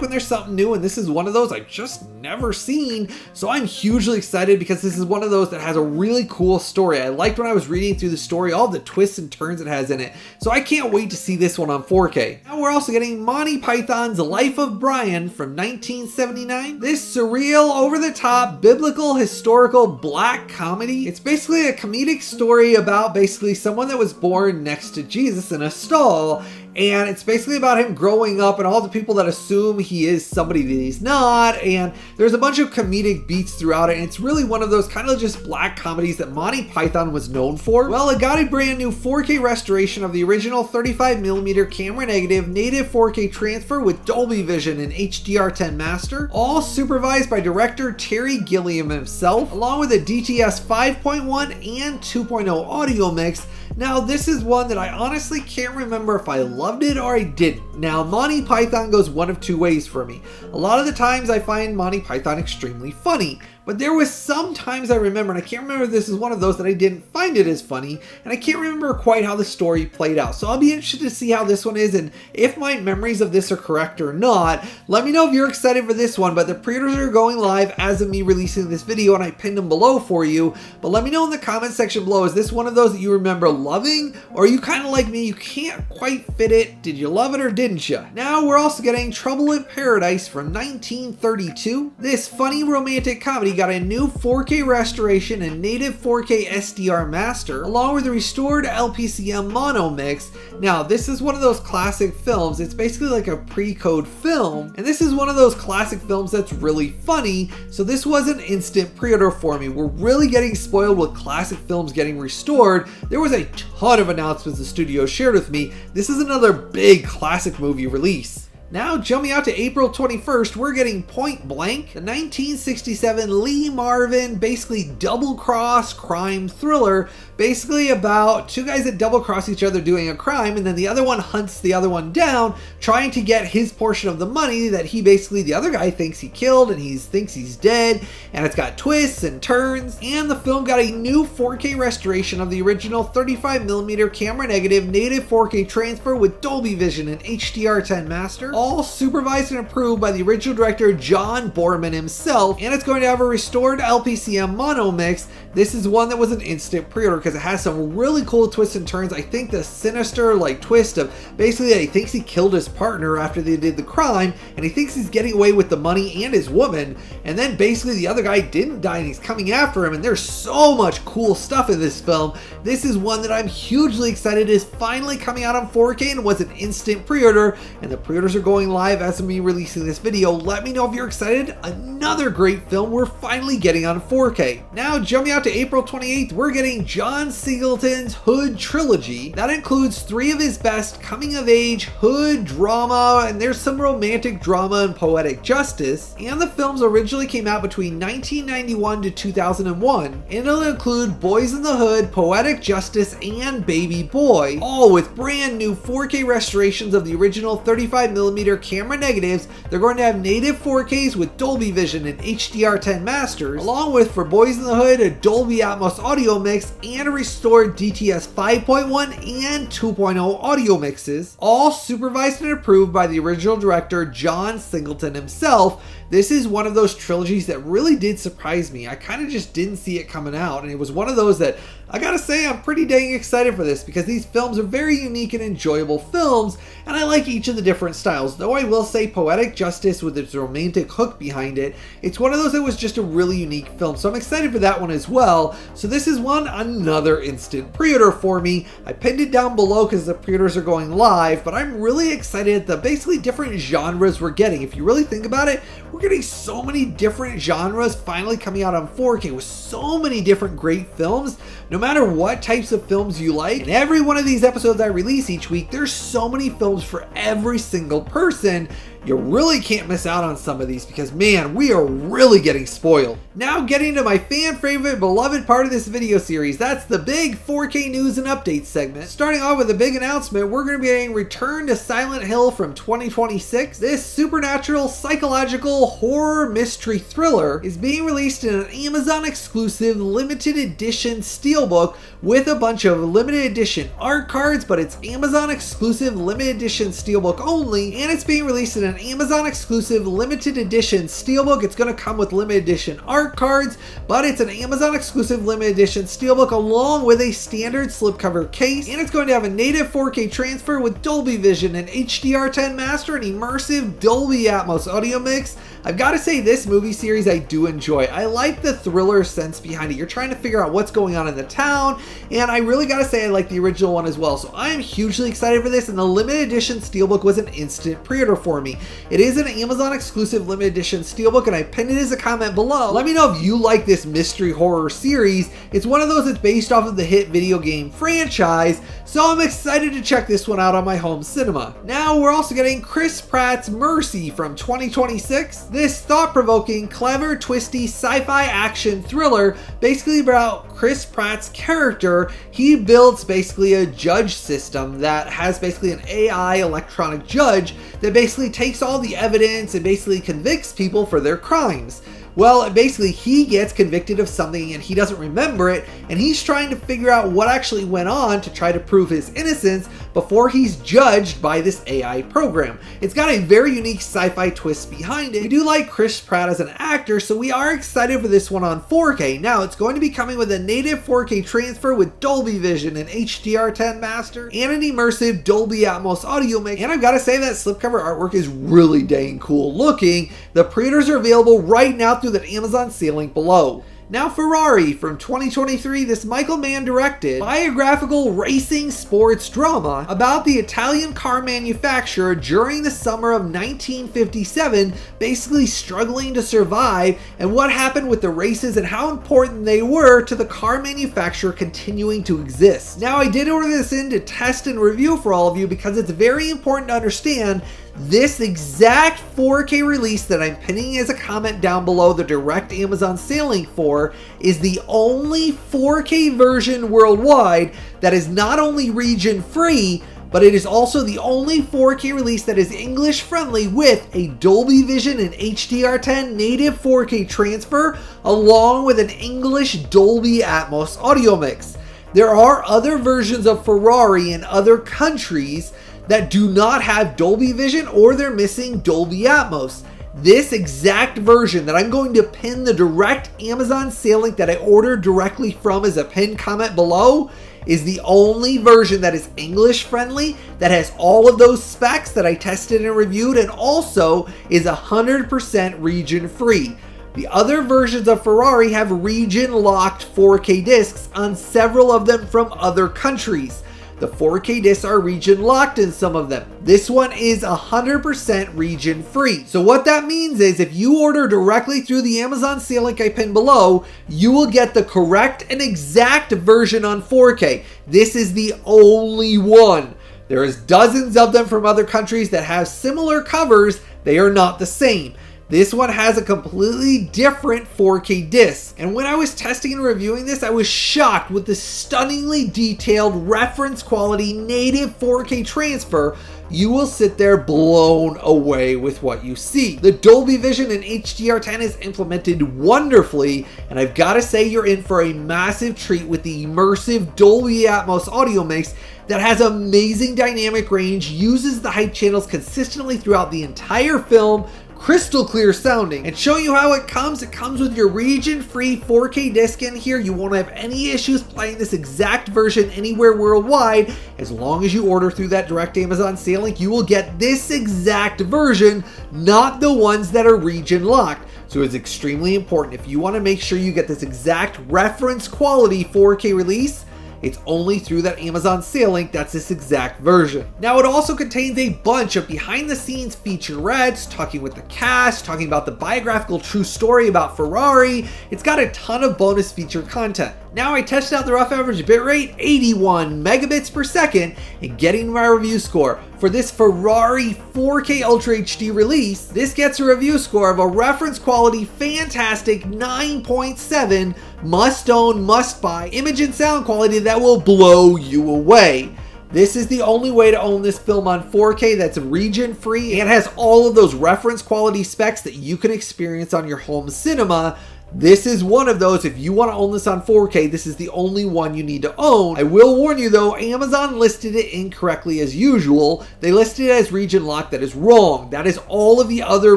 when there's something new, and this is one of those I've just never seen, so I'm hugely excited because this is one of those that has a really cool story. I liked when I was reading through the story, all the twists and turns it has in it, so I can't wait to see this one on 4K. Now we're also getting Monty Python's Life of Brian from 1979. This surreal, over-the-top, biblical, historical, black comedy. It's basically a comedic story about basically someone that was born next to Jesus in a stall, and it's basically about him growing up and all the people that assume he is somebody that he's not, and there's a bunch of comedic beats throughout it, and it's really one of those kind of just black comedies that Monty Python was known for. Well, it got a brand new 4K restoration of the original 35mm camera negative, native 4K transfer with Dolby Vision and HDR10 master, all supervised by director Terry Gilliam himself, along with a DTS 5.1 and 2.0 audio mix. Now this is one that I honestly can't remember if I loved it or I didn't. Now Monty Python goes one of two ways for me. A lot of the times I find Monty Python extremely funny, but there was some times I remember, and I can't remember if this is one of those that I didn't find it as funny, and I can't remember quite how the story played out. So I'll be interested to see how this one is, and if my memories of this are correct or not. Let me know if you're excited for this one, but the pre-orders are going live as of me releasing this video, and I pinned them below for you. But let me know in the comment section below, is this one of those that you remember loving, or are you kind of like me, you can't quite fit it? Did you love it or didn't you? Now we're also getting Trouble in Paradise from 1932. This funny romantic comedy got a new 4K restoration and native 4K SDR master, along with a restored LPCM mono mix. Now this is one of those classic films, it's basically like a pre-code film, and this is one of those classic films that's really funny, so this was an instant pre-order for me. We're really getting spoiled with classic films getting restored. There was a ton of announcements the studio shared with me. This is another big classic movie release. Now jumping out to April 21st, we're getting Point Blank, the 1967 Lee Marvin, basically double-cross crime thriller, basically about two guys that double-cross each other doing a crime, and then the other one hunts the other one down, trying to get his portion of the money that he basically, the other guy thinks he killed, and he thinks he's dead, and it's got twists and turns, and the film got a new 4K restoration of the original 35mm camera negative, native 4K transfer with Dolby Vision and HDR10 master, all supervised and approved by the original director John Boorman himself, and it's going to have a restored LPCM mono mix. This is one that was an instant pre-order because it has some really cool twists and turns. I think the sinister twist of basically that he thinks he killed his partner after they did the crime, and he thinks he's getting away with the money and his woman, and then basically the other guy didn't die and he's coming after him, and there's so much cool stuff in this film. This is one that I'm hugely excited is finally coming out on 4K and was an instant pre-order, and the pre-orders are going live as of me releasing this video. Let me know if you're excited. Another great film we're finally getting on 4K. Now jumping out to April 28th, we're getting John Singleton's Hood trilogy. That includes 3 of his best coming of age Hood drama, and there's some romantic drama and poetic justice, and the films originally came out between 1991 to 2001, and it'll include Boys in the Hood, Poetic Justice, and Baby Boy, all with brand new 4K restorations of the original 35mm camera negatives. They're going to have native 4Ks with Dolby Vision and HDR10 masters, along with, for Boys in the Hood, a Dolby Atmos audio mix and a restored DTS 5.1 and 2.0 audio mixes, all supervised and approved by the original director John Singleton himself. This is one of those trilogies that really did surprise me. I kind of just didn't see it coming out, and it was one of those that I gotta say I'm pretty dang excited for this because these films are very unique and enjoyable films, and I like each of the different styles. styles, though I will say poetic justice with its romantic hook behind it. It's one of those that was just a really unique film, so I'm excited for that one as well. So this is another instant pre-order for me. I pinned it down below because the pre-orders are going live, but I'm really excited at the basically different genres we're getting. If you really think about it, we're getting so many different genres finally coming out on 4K with so many different great films, no matter what types of films you like. In every one of these episodes I release each week, there's so many films for every single person. You really can't miss out on some of these because, man, we are really getting spoiled. Now getting to my fan favorite, beloved part of this video series, that's the big 4K news and updates segment. Starting off with a big announcement, we're going to be getting Return to Silent Hill from 2026. This supernatural, psychological, horror mystery thriller is being released in an Amazon exclusive limited edition steelbook with a bunch of limited edition art cards, but it's Amazon exclusive limited edition steelbook only, and it's being released in an Amazon exclusive limited edition steelbook. It's going to come with limited edition art cards, but it's an Amazon exclusive limited edition steelbook along with a standard slipcover case, and it's going to have a native 4K transfer with Dolby Vision and HDR10 master and immersive Dolby Atmos audio mix. I've got to say, this movie series I do enjoy. I like the thriller sense behind it. You're trying to figure out what's going on in the town, and I really got to say I like the original one as well. So I am hugely excited for this, and the limited edition steelbook was an instant pre-order for me. It is an Amazon exclusive limited edition steelbook, and I pinned it as a comment below. Let me know if you like this mystery horror series. It's one of those that's based off of the hit video game franchise, so I'm excited to check this one out on my home cinema. Now we're also getting Chris Pratt's Mercy from 2026. This thought-provoking, clever, twisty sci-fi action thriller basically about Chris Pratt's character. He builds basically a judge system that has basically an AI electronic judge that basically takes all the evidence and basically convicts people for their crimes. Well, basically he gets convicted of something and he doesn't remember it, and he's trying to figure out what actually went on to try to prove his innocence before he's judged by this AI program. It's got a very unique sci-fi twist behind it. We do like Chris Pratt as an actor, so we are excited for this one on 4K. Now, it's going to be coming with a native 4K transfer with Dolby Vision and HDR10 master and an immersive Dolby Atmos audio mix, and I've got to say that slipcover artwork is really dang cool looking. The pre-orders are available right now through the Amazon sale link below. Now Ferrari from 2023, this Michael Mann directed biographical racing sports drama about the Italian car manufacturer during the summer of 1957, basically struggling to survive, and what happened with the races and how important they were to the car manufacturer continuing to exist. Now I did order this in to test and review for all of you because it's very important to understand this exact 4K release that I'm pinning as a comment down below the direct Amazon sale link for is the only 4K version worldwide that is not only region free, but it is also the only 4K release that is English friendly with a Dolby Vision and HDR10 native 4K transfer along with an English Dolby Atmos audio mix. There are other versions of Ferrari in other countries that do not have Dolby Vision or they're missing Dolby Atmos. This exact version that I'm going to pin the direct Amazon sale link that I ordered directly from as a pinned comment below is the only version that is English friendly, that has all of those specs that I tested and reviewed, and also is 100% region free. The other versions of Ferrari have region locked 4K discs on several of them from other countries. The 4K discs are region locked in some of them. This one is 100% region free. So what that means is if you order directly through the Amazon sale link I pinned below, you will get the correct and exact version on 4K. This is the only one. There is dozens of them from other countries that have similar covers. They are not the same. This one has a completely different 4K disc, and when I was testing and reviewing this, I was shocked with the stunningly detailed reference quality native 4K transfer. You will sit there blown away with what you see. The Dolby Vision and HDR10 is implemented wonderfully, and I've got to say you're in for a massive treat with the immersive Dolby Atmos audio mix that has amazing dynamic range, uses the hype channels consistently throughout the entire film, crystal clear sounding. And show you how it comes with your region-free 4K disc in here. You won't have any issues playing this exact version anywhere worldwide. As long as you order through that direct Amazon sale link, you will get this exact version, not the ones that are region locked. So it's extremely important. If you want to make sure you get this exact reference quality 4K release, it's only through that Amazon sale link that's this exact version. Now, it also contains a bunch of behind the scenes featurettes, talking with the cast, talking about the biographical true story about Ferrari. It's got a ton of bonus feature content. Now, I tested out the rough average bitrate, 81 megabits per second, and getting my review score for this Ferrari 4K Ultra HD release, this gets a review score of a reference quality fantastic 9.7, must own, must buy, image and sound quality that will blow you away. This is the only way to own this film on 4K that's region free and has all of those reference quality specs that you can experience on your home cinema. This is one of those. If you want to own this on 4K, this is the only one you need to own. I will warn you though, Amazon listed it incorrectly as usual. They listed it as region locked. That is wrong. That is all of the other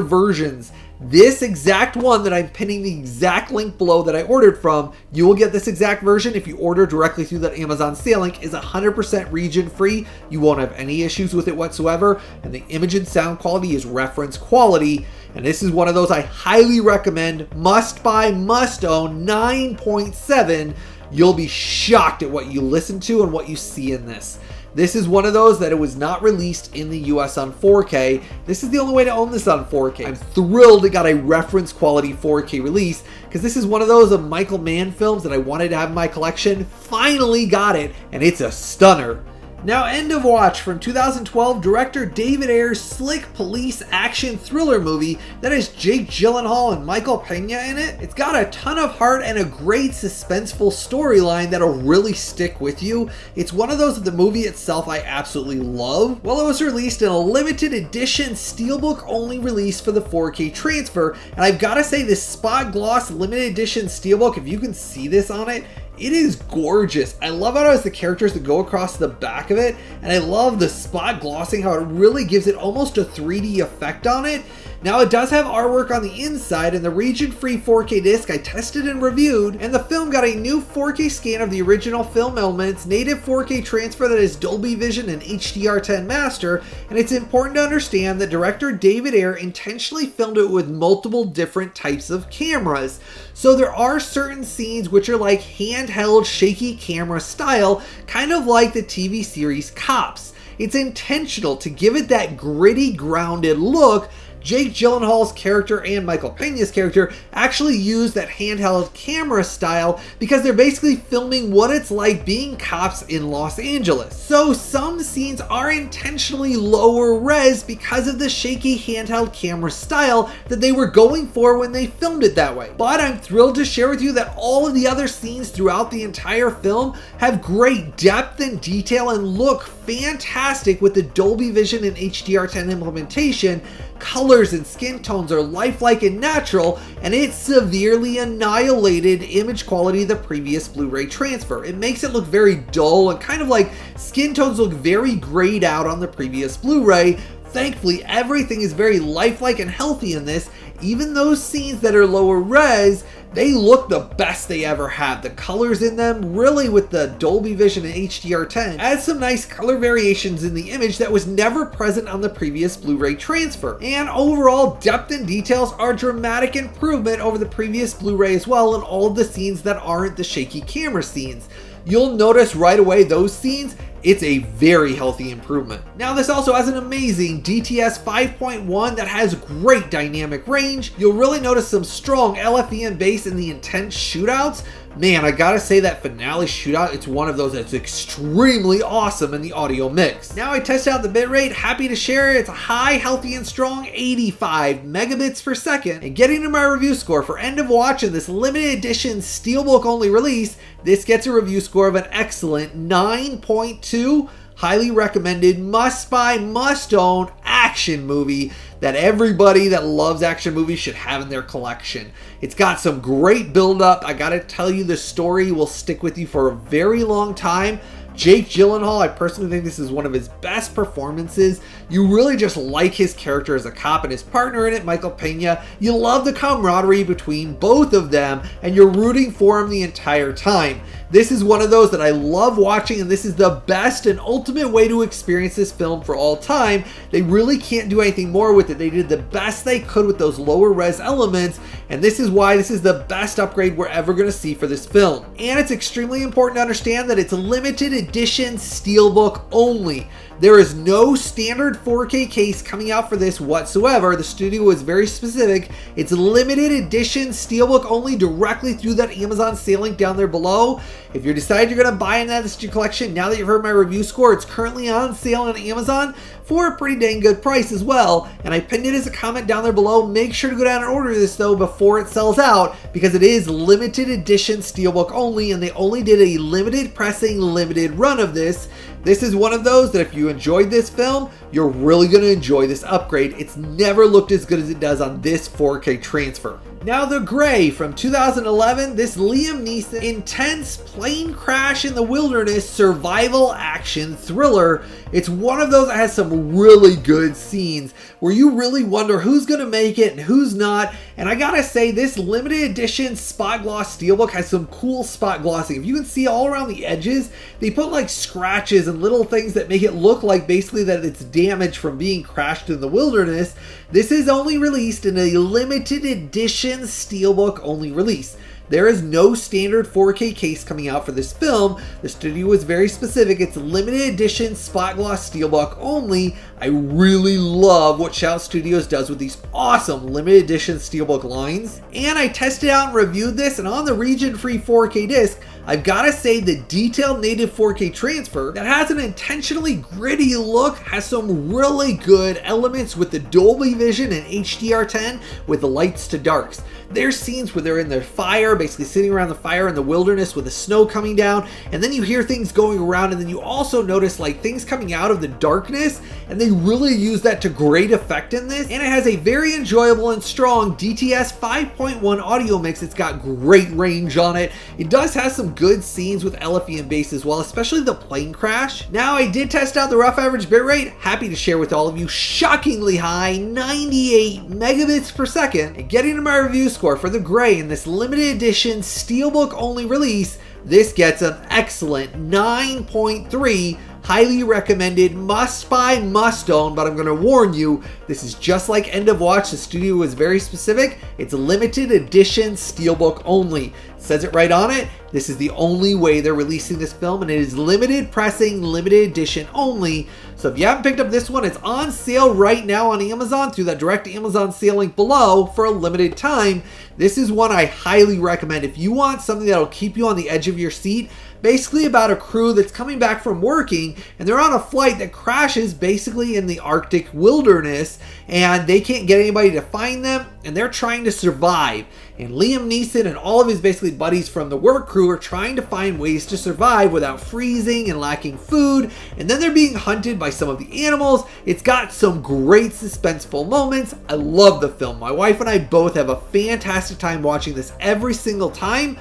versions. This exact one that I'm pinning the exact link below that I ordered from, you will get this exact version if you order directly through that Amazon sale link, is 100% region free. You won't have any issues with it whatsoever. And the image and sound quality is reference quality. And this is one of those I highly recommend. Must buy, must own, 9.7. You'll be shocked at what you listen to and what you see in this. This is one of those that it was not released in the US on 4K. This is the only way to own this on 4K. I'm thrilled it got a reference quality 4K release because this is one of those of Michael Mann films that I wanted to have in my collection. Finally got it, and it's a stunner. Now, End of Watch from 2012, director David Ayer's slick police action thriller movie that has Jake Gyllenhaal and Michael Pena in it. It's got a ton of heart and a great suspenseful storyline that'll really stick with you. It's one of those that the movie itself I absolutely love. Well, it was released in a limited edition steelbook only release for the 4K transfer, and I've got to say this spot gloss limited edition steelbook, if you can see this on it, it is gorgeous. I love how it has the characters that go across the back of it, and I love the spot glossing, how it really gives it almost a 3D effect on it. Now, it does have artwork on the inside, and the region-free 4K disc I tested and reviewed, and the film got a new 4K scan of the original film elements, native 4K transfer that is Dolby Vision and HDR10 master, and it's important to understand that director David Ayer intentionally filmed it with multiple different types of cameras. So there are certain scenes which are like handheld shaky camera style, kind of like the TV series Cops. It's intentional to give it that gritty, grounded look. Jake Gyllenhaal's character and Michael Pena's character actually use that handheld camera style because they're basically filming what it's like being cops in Los Angeles. So some scenes are intentionally lower res because of the shaky handheld camera style that they were going for when they filmed it that way. But I'm thrilled to share with you that all of the other scenes throughout the entire film have great depth and detail and look fantastic with the Dolby Vision and HDR10 implementation. Colors and skin tones are lifelike and natural, and it severely annihilated image quality of the previous Blu-ray transfer. It makes it look very dull and kind of like skin tones look very grayed out on the previous Blu-ray. Thankfully, everything is very lifelike and healthy in this. Even those scenes that are lower res, they look the best they ever have. The colors in them, really with the Dolby Vision and HDR10, adds some nice color variations in the image that was never present on the previous Blu-ray transfer. And overall, depth and details are dramatic improvement over the previous Blu-ray as well in all of the scenes that aren't the shaky camera scenes. You'll notice right away those scenes, it's a very healthy improvement. Now, this also has an amazing DTS 5.1 that has great dynamic range. You'll really notice some strong LFE bass in the intense shootouts. Man, I gotta say that finale shootout, it's one of those that's extremely awesome in the audio mix. Now I tested out the bitrate, happy to share it. It's a high, healthy, and strong 85 megabits per second. And getting to my review score for End of Watch in this limited edition steelbook only release, this gets a review score of an excellent 9.2. Highly recommended, must buy, must own action movie that everybody that loves action movies should have in their collection. It's got some great build up. I gotta tell you, the story will stick with you for a very long time. Jake Gyllenhaal, I personally think this is one of his best performances. You really just like his character as a cop and his partner in it, Michael Pena. You love the camaraderie between both of them, and you're rooting for him the entire time. This is one of those that I love watching, and this is the best and ultimate way to experience this film for all time. They really can't do anything more with it. They did the best they could with those lower res elements, and this is why this is the best upgrade we're ever going to see for this film. And it's extremely important to understand that it's a limited edition steelbook only. There is no standard 4K case coming out for this whatsoever. The studio was very specific. It's limited edition steelbook only directly through that Amazon sale link down there below. If you decide you're going to buy into that collection, now that you've heard my review score, it's currently on sale on Amazon for a pretty dang good price as well. And I pinned it as a comment down there below. Make sure to go down and order this though before it sells out, because it is limited edition steelbook only, and they only did a limited pressing, limited run of this. This is one of those that if you enjoyed this film, you're really going to enjoy this upgrade. It's never looked as good as it does on this 4K transfer. Now the Gray from 2011, this Liam Neeson intense plane crash in the wilderness survival action thriller. It's one of those that has some really good scenes where you really wonder who's going to make it and who's not. And I gotta say, this limited edition spot gloss steelbook has some cool spot glossing. If you can see all around the edges, they put like scratches and little things that make it look like basically that it's damaged from being crashed in the wilderness. This is only released in a limited edition steelbook only release. There is no standard 4K case coming out for this film. The studio was very specific. It's limited edition spot gloss steelbook only. I really love what Shout Studios does with these awesome limited edition steelbook lines. And I tested out and reviewed this, and on the region-free 4K disc, I've got to say the detailed native 4K transfer that has an intentionally gritty look has some really good elements with the Dolby Vision and HDR10 with the lights to darks. There's scenes where they're in their fire, basically sitting around the fire in the wilderness with the snow coming down, and then you hear things going around, and then you also notice like things coming out of the darkness, and they really use that to great effect in this. And it has a very enjoyable and strong DTS 5.1 audio mix. It's got great range on it. It does have some good scenes with LFE and bass as well, especially the plane crash. Now I did test out the rough average bitrate, happy to share with all of you, shockingly high, 98 megabits per second. And getting to my review score for the Gray in this limited edition steelbook only release, this gets an excellent 9.3. Highly recommended, must buy, must own, but I'm going to warn you, this is just like End of Watch. The studio was very specific. It's limited edition steelbook only. It says it right on it. This is the only way they're releasing this film, and it is limited pressing, limited edition only. So if you haven't picked up this one, it's on sale right now on Amazon through that direct Amazon sale link below for a limited time. This is one I highly recommend. If you want something that'll keep you on the edge of your seat, basically about a crew that's coming back from working, and they're on a flight that crashes basically in the Arctic wilderness, and they can't get anybody to find them, and they're trying to survive. And Liam Neeson and all of his basically buddies from the work crew are trying to find ways to survive without freezing and lacking food, and then they're being hunted by some of the animals. It's got some great suspenseful moments. I love the film. My wife and I both have a fantastic time watching this every single time.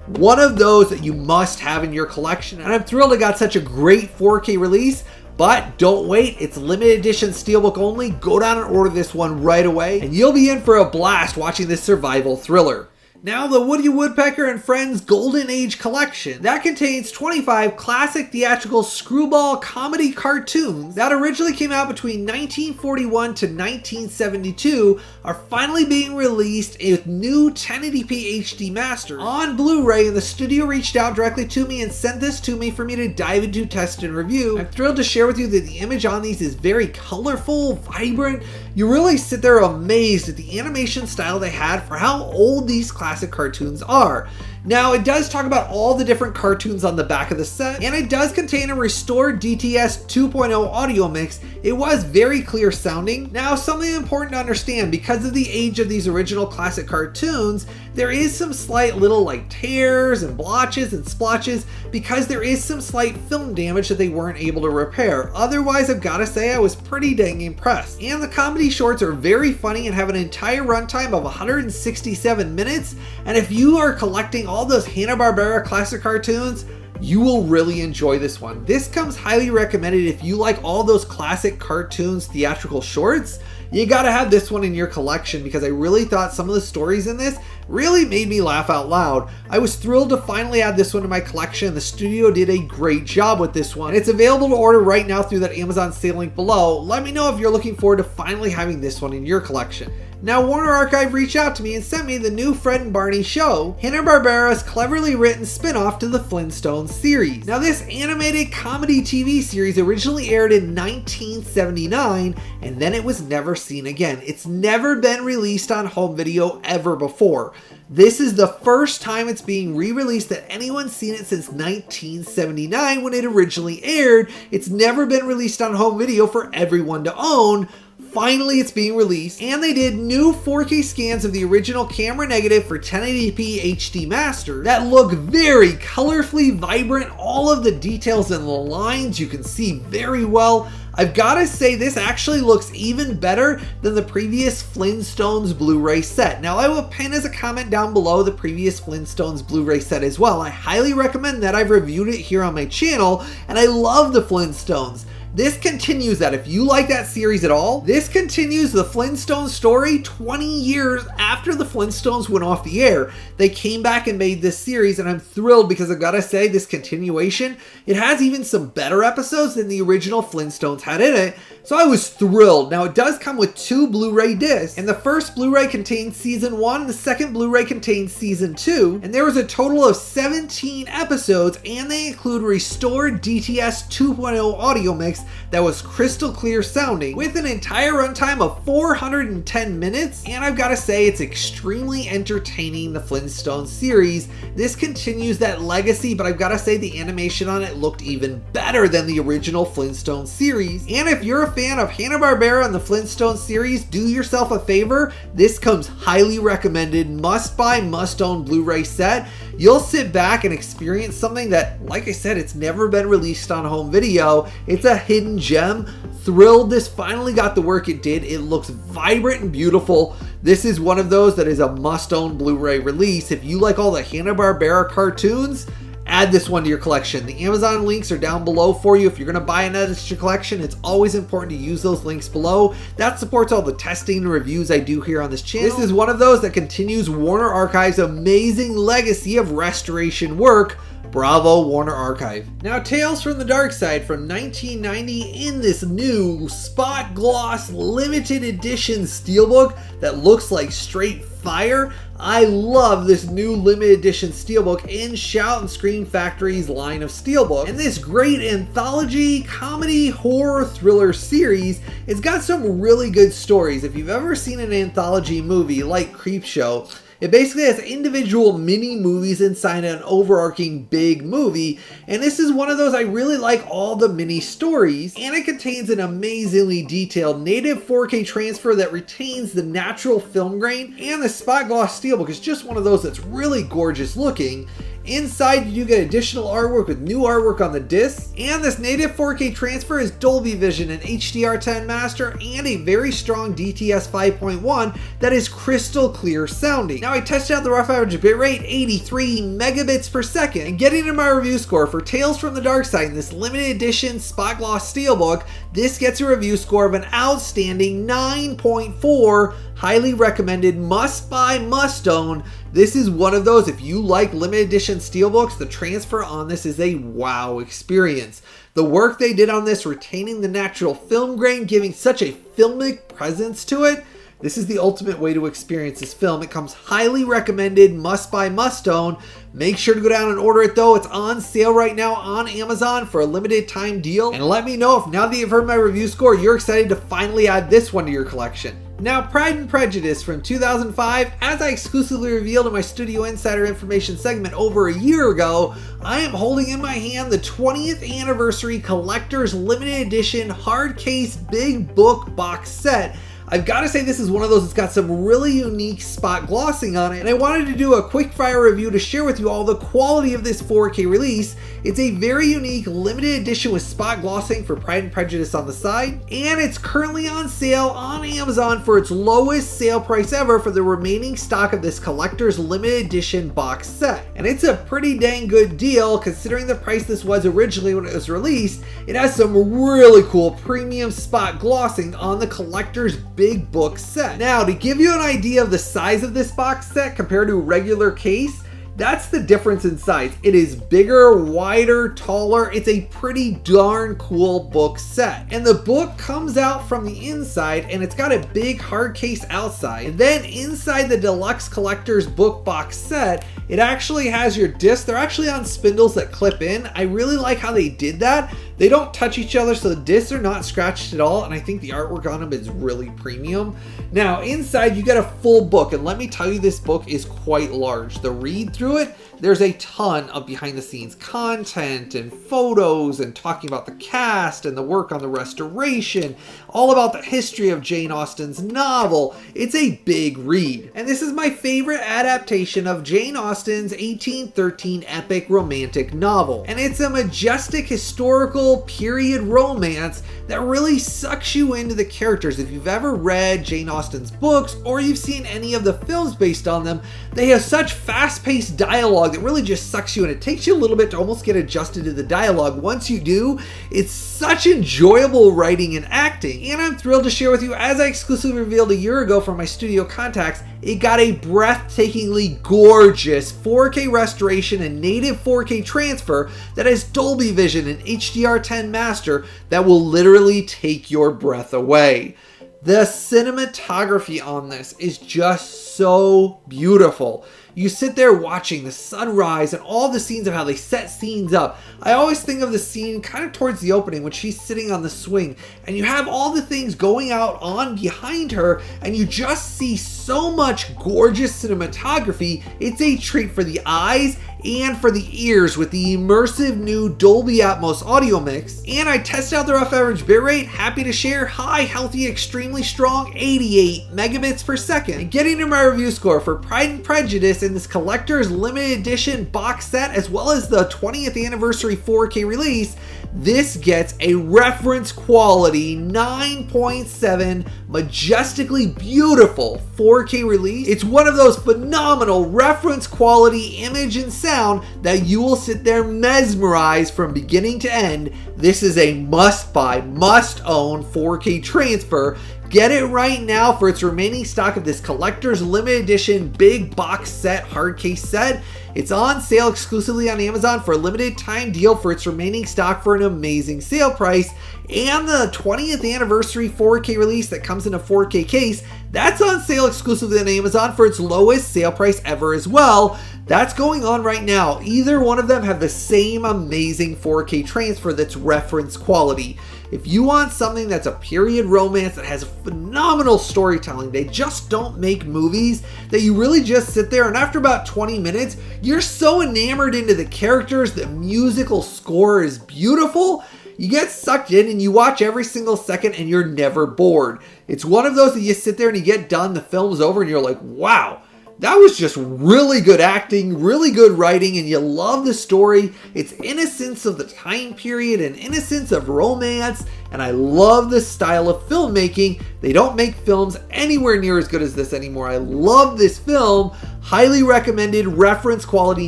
One of those that you must have in your collection, and I'm thrilled it got such a great 4K release. But don't wait, it's limited edition steelbook only. Go down and order this one right away, and you'll be in for a blast watching this survival thriller. Now the Woody Woodpecker and Friends Golden Age Collection. That contains 25 classic theatrical screwball comedy cartoons that originally came out between 1941 to 1972 are finally being released with new 1080p HD masters on Blu-ray, and the studio reached out directly to me and sent this to me for me to dive into, test, and review. I'm thrilled to share with you that the image on these is very colorful, vibrant. You really sit there amazed at the animation style they had for how old these classic cartoons are. Now, it does talk about all the different cartoons on the back of the set, and it does contain a restored DTS 2.0 audio mix. It was very clear sounding. Now, something important to understand, because of the age of these original classic cartoons, there is some slight little like tears and blotches and splotches because there is some slight film damage that they weren't able to repair. Otherwise, I've got to say I was pretty dang impressed. And the comedy shorts are very funny and have an entire runtime of 167 minutes. And if you are collecting all those Hanna-Barbera classic cartoons, you will really enjoy this one. This comes highly recommended if you like all those classic cartoons, theatrical shorts. You gotta have this one in your collection because I really thought some of the stories in this really made me laugh out loud. I was thrilled to finally add this one to my collection. The studio did a great job with this one. It's available to order right now through that Amazon sale link below. Let me know if you're looking forward to finally having this one in your collection. Now, Warner Archive reached out to me and sent me the new Fred and Barney show, Hanna-Barbera's cleverly written spin-off to the Flintstones series. Now, this animated comedy TV series originally aired in 1979, and then it was never seen again. It's never been released on home video ever before. This is the first time it's being re-released that anyone's seen it since 1979 when it originally aired. It's never been released on home video for everyone to own. Finally, it's being released, and they did new 4K scans of the original camera negative for 1080p HD master that look very colorfully vibrant. All of the details and the lines you can see very well. I've got to say, this actually looks even better than the previous Flintstones Blu-ray set. Now, I will pin as a comment down below the previous Flintstones Blu-ray set as well. I highly recommend that. I've reviewed it here on my channel, and I love the Flintstones. This continues that. If you like that series at all, this continues the Flintstones story 20 years after the Flintstones went off the air. They came back and made this series, and I'm thrilled because I've got to say, this continuation, it has even some better episodes than the original Flintstones had in it, so I was thrilled. Now, it does come with 2 Blu-ray discs, and the first Blu-ray contains Season 1, the second Blu-ray contains Season 2, and there was a total of 17 episodes, and they include restored DTS 2.0 audio mix that was crystal clear sounding with an entire runtime of 410 minutes, and I've got to say, it's extremely entertaining, the Flintstones series. This continues that legacy, but I've got to say the animation on it looked even better than the original Flintstones series. And if you're a fan of Hanna-Barbera and the Flintstones series, do yourself a favor. This comes highly recommended, must buy, must own Blu-ray set. You'll sit back and experience something that, like I said, it's never been released on home video. It's a hidden gem. Thrilled this finally got the work it did. It looks vibrant and beautiful. This is one of those that is a must-own Blu-ray release. If you like all the Hanna-Barbera cartoons, add this one to your collection. The Amazon links are down below for you. If you're going to buy and add this to your collection, it's always important to use those links below. That supports all the testing and reviews I do here on this channel. This is one of those that continues Warner Archive's amazing legacy of restoration work. Bravo, Warner Archive. Now, Tales from the Dark Side from 1990 in this new spot gloss limited edition steelbook that looks like straight fire. I love this new limited edition steelbook in Shout and Scream Factory's line of steelbook. And this great anthology comedy horror thriller series, it's got some really good stories. If you've ever seen an anthology movie like Creepshow, it basically has individual mini movies inside an overarching big movie, and this is one of those. I really like all the mini stories, and it contains an amazingly detailed native 4K transfer that retains the natural film grain, and the spot gloss steelbook is just one of those that's really gorgeous looking. Inside, you do get additional artwork with new artwork on the discs, and this native 4K transfer is Dolby Vision and HDR10 master and a very strong DTS 5.1 that is crystal clear sounding. Now, I tested out the rough average bitrate, 83 megabits per second, and getting to my review score for Tales from the Dark Side in this limited edition spot gloss steelbook, this gets a review score of an outstanding 9.4, highly recommended, must buy, must own. This is one of those, if you like limited edition steelbooks, the transfer on this is a wow experience. The work they did on this, retaining the natural film grain, giving such a filmic presence to it, this is the ultimate way to experience this film. It comes highly recommended, must buy, must own. Make sure to go down and order it though. It's on sale right now on Amazon for a limited time deal. And let me know if now that you've heard my review score, you're excited to finally add this one to your collection. Now, Pride and Prejudice from 2005, as I exclusively revealed in my Studio Insider Information segment over a year ago, I am holding in my hand the 20th anniversary collector's limited edition hard case big book box set. I've got to say this is one of those that's got some really unique spot glossing on it, and I wanted to do a quick fire review to share with you all the quality of this 4K release. It's a very unique limited edition with spot glossing for Pride and Prejudice on the side, and it's currently on sale on Amazon for its lowest sale price ever for the remaining stock of this collector's limited edition box set. And it's a pretty dang good deal considering the price this was originally when it was released. It has some really cool premium spot glossing on the collector's big book set. Now, to give you an idea of the size of this box set compared to a regular case, that's the difference in size. It is bigger, wider, taller. It's a pretty darn cool book set. And the book comes out from the inside and it's got a big hard case outside. And then inside the deluxe collector's book box set, it actually has your discs. They're actually on spindles that clip in. I really like how they did that. They don't touch each other, so the discs are not scratched at all, and I think the artwork on them is really premium. Now, inside you get a full book, and let me tell you, this book is quite large. The read through it, there's a ton of behind the scenes content and photos and talking about the cast and the work on the restoration, all about the history of Jane Austen's novel. It's a big read. And this is my favorite adaptation of Jane Austen's 1813 epic romantic novel. And it's a majestic historical period romance that really sucks you into the characters. If you've ever read Jane Austen's books or you've seen any of the films based on them, they have such fast-paced dialogue that really just sucks you in. It takes you a little bit to almost get adjusted to the dialogue. Once you do, it's such enjoyable writing and acting. And I'm thrilled to share with you, as I exclusively revealed a year ago from my studio contacts, it got a breathtakingly gorgeous 4K restoration and native 4K transfer that has Dolby Vision and HDR10 master that will literally take your breath away. The cinematography on this is just so beautiful. You sit there watching the sunrise and all the scenes of how they set scenes up. I always think of the scene kind of towards the opening when she's sitting on the swing and you have all the things going out on behind her and you just see so much gorgeous cinematography. It's a treat for the eyes and for the ears with the immersive new Dolby Atmos audio mix. And I tested out the rough average bitrate, happy to share, high, healthy, extremely strong, 88 megabits per second. And getting to my review score for Pride and Prejudice in this collector's limited edition box set, as well as the 20th anniversary 4K release, this gets a reference quality 9.7 majestically beautiful 4K release. It's one of those phenomenal reference quality image and sound that you will sit there mesmerized from beginning to end. This is a must buy, must own 4K transfer. Get it right now for its remaining stock of this collector's limited edition big box set hard case set. It's on sale exclusively on Amazon for a limited time deal for its remaining stock for an amazing sale price. And the 20th anniversary 4K release that comes in a 4K case, that's on sale exclusively on Amazon for its lowest sale price ever as well. That's going on right now. Either one of them have the same amazing 4K transfer that's reference quality. If you want something that's a period romance that has phenomenal storytelling, they just don't make movies that you really just sit there and after about 20 minutes, you're so enamored into the characters, the musical score is beautiful, you get sucked in and you watch every single second and you're never bored. It's one of those that you sit there and you get done, the film's over and you're like, wow, that was just really good acting, really good writing, and you love the story. It's innocence of the time period and innocence of romance, and I love this style of filmmaking. They don't make films anywhere near as good as this anymore. I love this film. Highly recommended, reference quality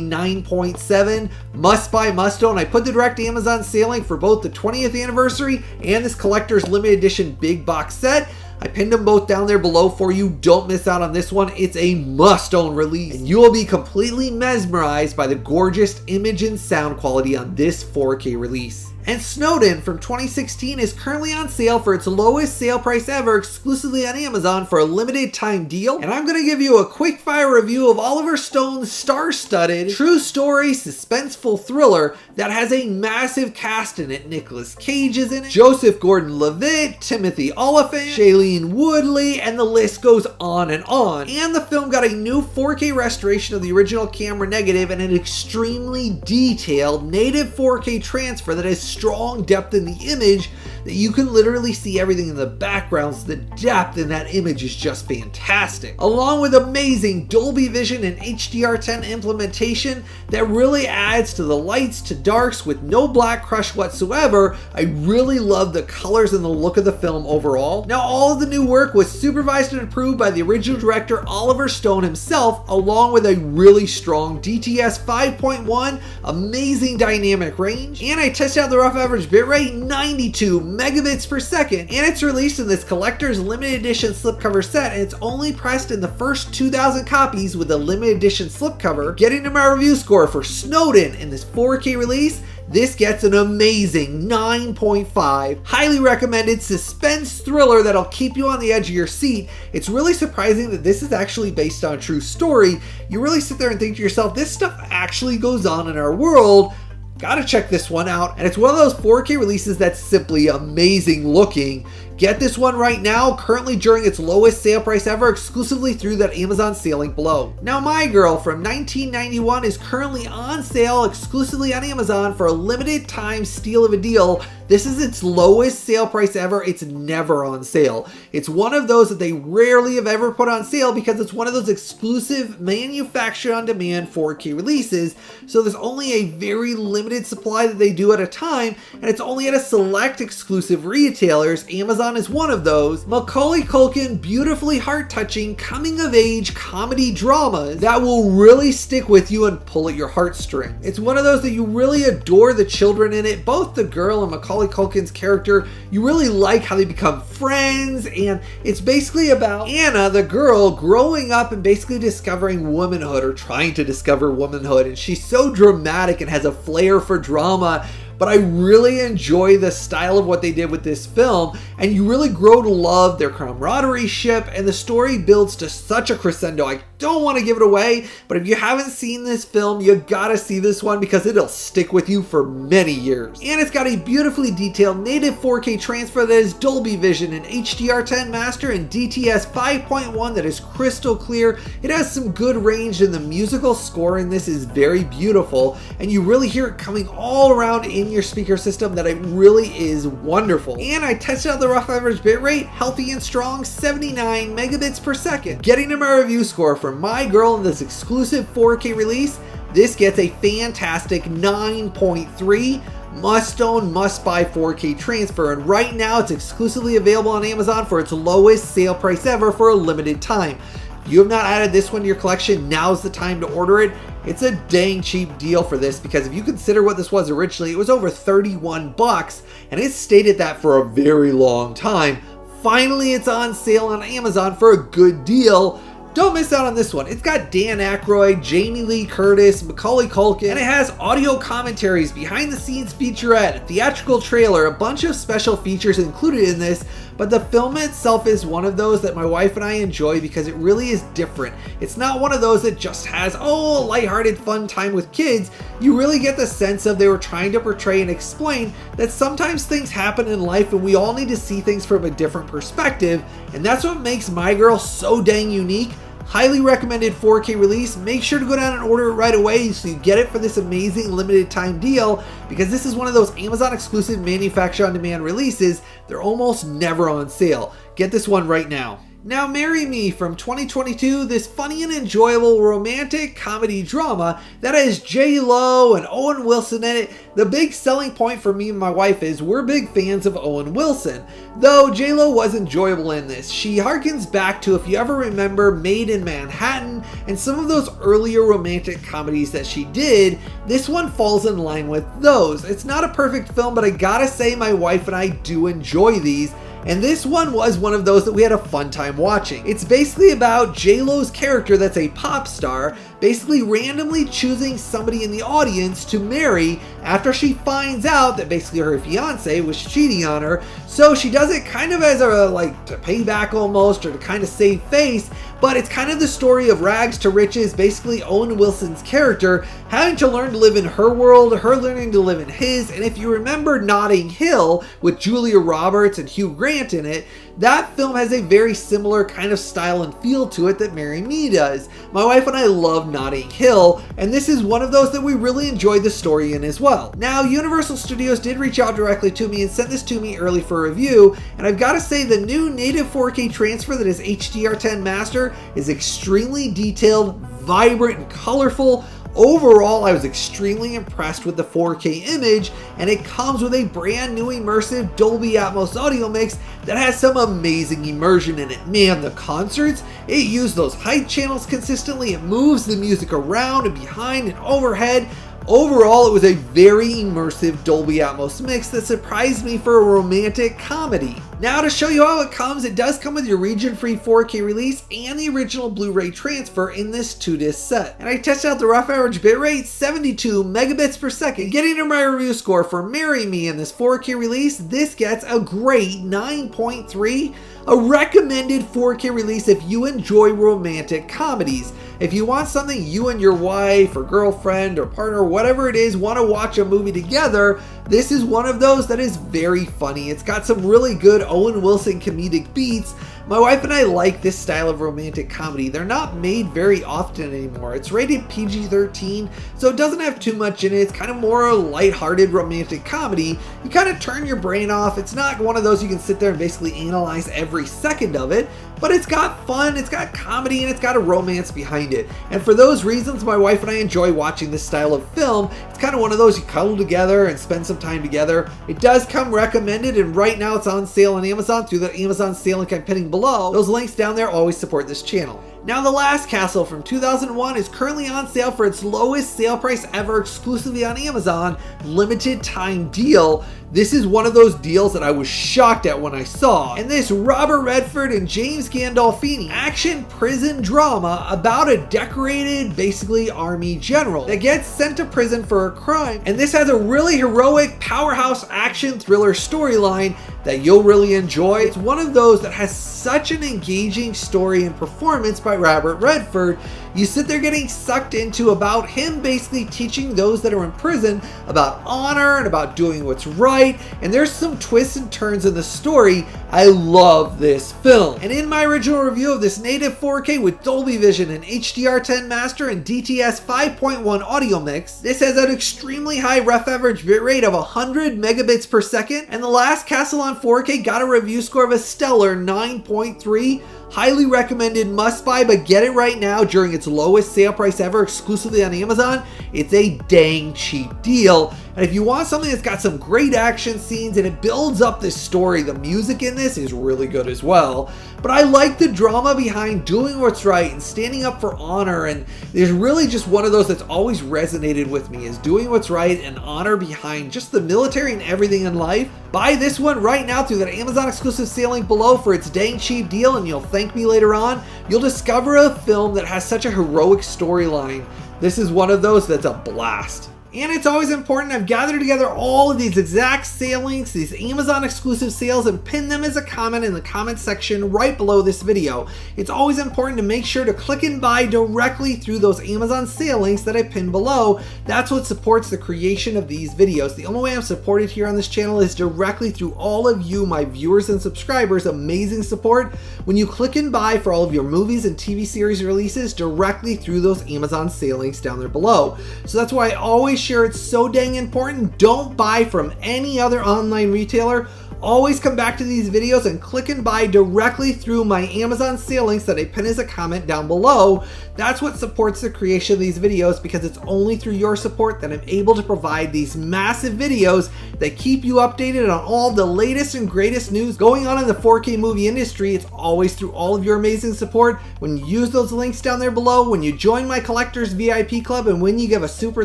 9.7, must buy, must own. I put the direct Amazon sale link for both the 20th anniversary and this collector's limited edition big box set. I pinned them both down there below for you. Don't miss out on this one. It's a must-own release. And you will be completely mesmerized by the gorgeous image and sound quality on this 4K release. And Snowden from 2016 is currently on sale for its lowest sale price ever exclusively on Amazon for a limited time deal. And I'm going to give you a quick fire review of Oliver Stone's star-studded, true story, suspenseful thriller that has a massive cast in it. Nicolas Cage is in it, Joseph Gordon-Levitt, Timothy Olyphant, Shailene Woodley, and the list goes on and on. And the film got a new 4K restoration of the original camera negative and an extremely detailed native 4K transfer that has strong depth in the image that you can literally see everything in the backgrounds. The depth in that image is just fantastic. Along with amazing Dolby Vision and HDR10 implementation that really adds to the lights to darks with no black crush whatsoever, I really love the colors and the look of the film overall. Now, all of the new work was supervised and approved by the original director Oliver Stone himself, along with a really strong DTS 5.1, amazing dynamic range, and I tested out the rough average bitrate, 92 megabits per second, and it's released in this collector's limited edition slipcover set, and it's only pressed in the first 2,000 copies with a limited edition slipcover. Getting to my review score for Snowden in this 4K release, this gets an amazing 9.5. Highly recommended suspense thriller that'll keep you on the edge of your seat. It's really surprising that this is actually based on a true story. You really sit there and think to yourself, this stuff actually goes on in our world. Gotta check this one out. And it's one of those 4K releases that's simply amazing looking. Get this one right now, currently during its lowest sale price ever, exclusively through that Amazon sale link below. Now, My Girl from 1991 is currently on sale exclusively on Amazon for a limited time steal of a deal. This is its lowest sale price ever. It's never on sale. It's one of those that they rarely have ever put on sale because it's one of those exclusive manufactured on demand 4K releases. So there's only a very limited supply that they do at a time, and it's only at a select exclusive retailers. Amazon is one of those. Macaulay Culkin, beautifully heart-touching, coming-of-age comedy drama that will really stick with you and pull at your heartstrings. It's one of those that you really adore the children in it, both the girl and Macaulay Culkin's character. You really like how they become friends, and it's basically about Anna, the girl, growing up and basically discovering womanhood, or trying to discover womanhood, and she's so dramatic and has a flair for drama. But I really enjoy the style of what they did with this film, and you really grow to love their camaraderie ship, and the story builds to such a crescendo. I don't want to give it away, but if you haven't seen this film, you gotta see this one because it'll stick with you for many years. And it's got a beautifully detailed native 4K transfer that is Dolby Vision and HDR10 master and DTS 5.1 that is crystal clear. It has some good range, and the musical score in this is very beautiful, and you really hear it coming all around in your speaker system that it really is wonderful. And I tested out the rough average bitrate, healthy and strong, 79 megabits per second. Getting to my review score for My Girl in this exclusive 4K release, this gets a fantastic 9.3. Must own, must buy 4K transfer, and right now it's exclusively available on Amazon for its lowest sale price ever for a limited time. If you have not added this one to your collection, now's the time to order it. It's a dang cheap deal for this, because if you consider what this was originally, it was over 31 bucks, and it stayed at that for a very long time. Finally, it's on sale on Amazon for a good deal. Don't miss out on this one. It's got Dan Aykroyd, Jamie Lee Curtis, Macaulay Culkin, and it has audio commentaries, behind the scenes featurette, a theatrical trailer, a bunch of special features included in this. But the film itself is one of those that my wife and I enjoy because it really is different. It's not one of those that just has, a lighthearted fun time with kids. You really get the sense of they were trying to portray and explain that sometimes things happen in life and we all need to see things from a different perspective. And that's what makes My Girl so dang unique. Highly recommended 4K release. Make sure to go down and order it right away so you get it for this amazing limited time deal, because this is one of those Amazon exclusive manufacture on demand releases. They're almost never on sale. Get this one right now. Now, Marry Me from 2022, this funny and enjoyable romantic comedy drama that has J-Lo and Owen Wilson in it. The big selling point for me and my wife is we're big fans of Owen Wilson. Though J-Lo was enjoyable in this, she harkens back to, if you ever remember, Made in Manhattan and some of those earlier romantic comedies that she did. This one falls in line with those. It's not a perfect film, but I gotta say my wife and I do enjoy these. And this one was one of those that we had a fun time watching. It's basically about J-Lo's character that's a pop star, basically randomly choosing somebody in the audience to marry after she finds out that basically her fiance was cheating on her. So she does it kind of as a, to pay back almost, or to kind of save face. But it's kind of the story of rags to riches, basically Owen Wilson's character having to learn to live in her world, her learning to live in his. And if you remember Notting Hill with Julia Roberts and Hugh Grant in it, that film has a very similar kind of style and feel to it that Marry Me does. My wife and I love Notting Hill, and this is one of those that we really enjoyed the story in as well. Now, Universal Studios did reach out directly to me and sent this to me early for review, and I've got to say the new native 4K transfer that is HDR10 Master is extremely detailed, vibrant, and colorful. Overall, I was extremely impressed with the 4K image, and it comes with a brand new immersive Dolby Atmos audio mix that has some amazing immersion in it. Man, the concerts, it used those height channels consistently, it moves the music around and behind and overhead. Overall, it was a very immersive Dolby Atmos mix that surprised me for a romantic comedy. Now, to show you how it comes, it does come with your region-free 4K release and the original Blu-ray transfer in this 2-disc set. And I tested out the rough average bitrate, 72 megabits per second. Getting to my review score for Marry Me in this 4K release, this gets a great 9.3, a recommended 4K release if you enjoy romantic comedies. If you want something you and your wife or girlfriend or partner, whatever it is, want to watch a movie together, this is one of those that is very funny. It's got some really good Owen Wilson comedic beats. My wife and I like this style of romantic comedy. They're not made very often anymore. It's rated PG-13, so it doesn't have too much in it. It's kind of more a lighthearted romantic comedy. You kind of turn your brain off. It's not one of those you can sit there and basically analyze every second of it, but it's got fun, it's got comedy, and it's got a romance behind it. And for those reasons, my wife and I enjoy watching this style of film. It's kind of one of those you cuddle together and spend some time together. It does come recommended, and right now it's on sale on Amazon through the Amazon sale link I'm pinning below. Those links down there always support this channel. Now, The Last Castle from 2001 is currently on sale for its lowest sale price ever, exclusively on Amazon, limited time deal. This is one of those deals that I was shocked at when I saw. And this Robert Redford and James Gandolfini action prison drama about a decorated, basically, army general that gets sent to prison for a crime. And this has a really heroic powerhouse action thriller storyline that you'll really enjoy. It's one of those that has such an engaging story and performance by Robert Redford. You sit there getting sucked into about him basically teaching those that are in prison about honor and about doing what's right, and there's some twists and turns in the story. I love this film. And in my original review of this native 4K with Dolby Vision and HDR10 Master and DTS 5.1 audio mix, this has an extremely high rough average bitrate of 100 megabits per second, and The Last Castle on 4K got a review score of a stellar 9.3. Highly recommended, must buy, but get it right now during its lowest sale price ever, exclusively on Amazon. It's a dang cheap deal. And if you want something that's got some great action scenes and it builds up this story, the music in this is really good as well. But I like the drama behind doing what's right and standing up for honor, and there's really just one of those that's always resonated with me, is doing what's right and honor behind just the military and everything in life. Buy this one right now through that Amazon exclusive sale link below for its dang cheap deal, and you'll thank me later on. You'll discover a film that has such a heroic storyline. This is one of those that's a blast. And it's always important, I've gathered together all of these exact sale links, these Amazon exclusive sales, and pinned them as a comment in the comment section right below this video. It's always important to make sure to click and buy directly through those Amazon sale links that I pinned below. That's what supports the creation of these videos. The only way I'm supported here on this channel is directly through all of you, my viewers and subscribers. Amazing support when you click and buy for all of your movies and TV series releases directly through those Amazon sale links down there below. So that's why I always share it's so dang important. Don't buy from any other online retailer. Always come back to these videos and click and buy directly through my Amazon sale links that I pin as a comment down below. That's what supports the creation of these videos, because it's only through your support that I'm able to provide these massive videos that keep you updated on all the latest and greatest news going on in the 4K movie industry. It's always through all of your amazing support. When you use those links down there below, when you join my collectors VIP club, and when you give a super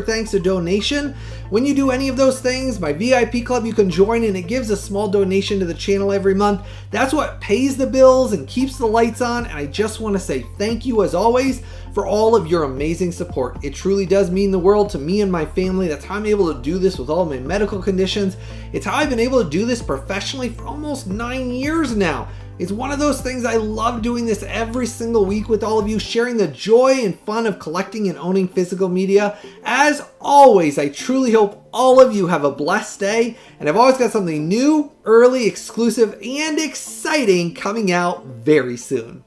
thanks or donation, when you do any of those things, my VIP club you can join, and it gives a small donation to the channel every month. That's what pays the bills and keeps the lights on, and I just want to say thank you as always for all of your amazing support. It truly does mean the world to me and my family. That's how I'm able to do this with all my medical conditions. It's how I've been able to do this professionally for almost 9 years now. It's one of those things I love doing this every single week with all of you, sharing the joy and fun of collecting and owning physical media. As always, I truly hope all of you have a blessed day, and I've always got something new, early, exclusive, and exciting coming out very soon.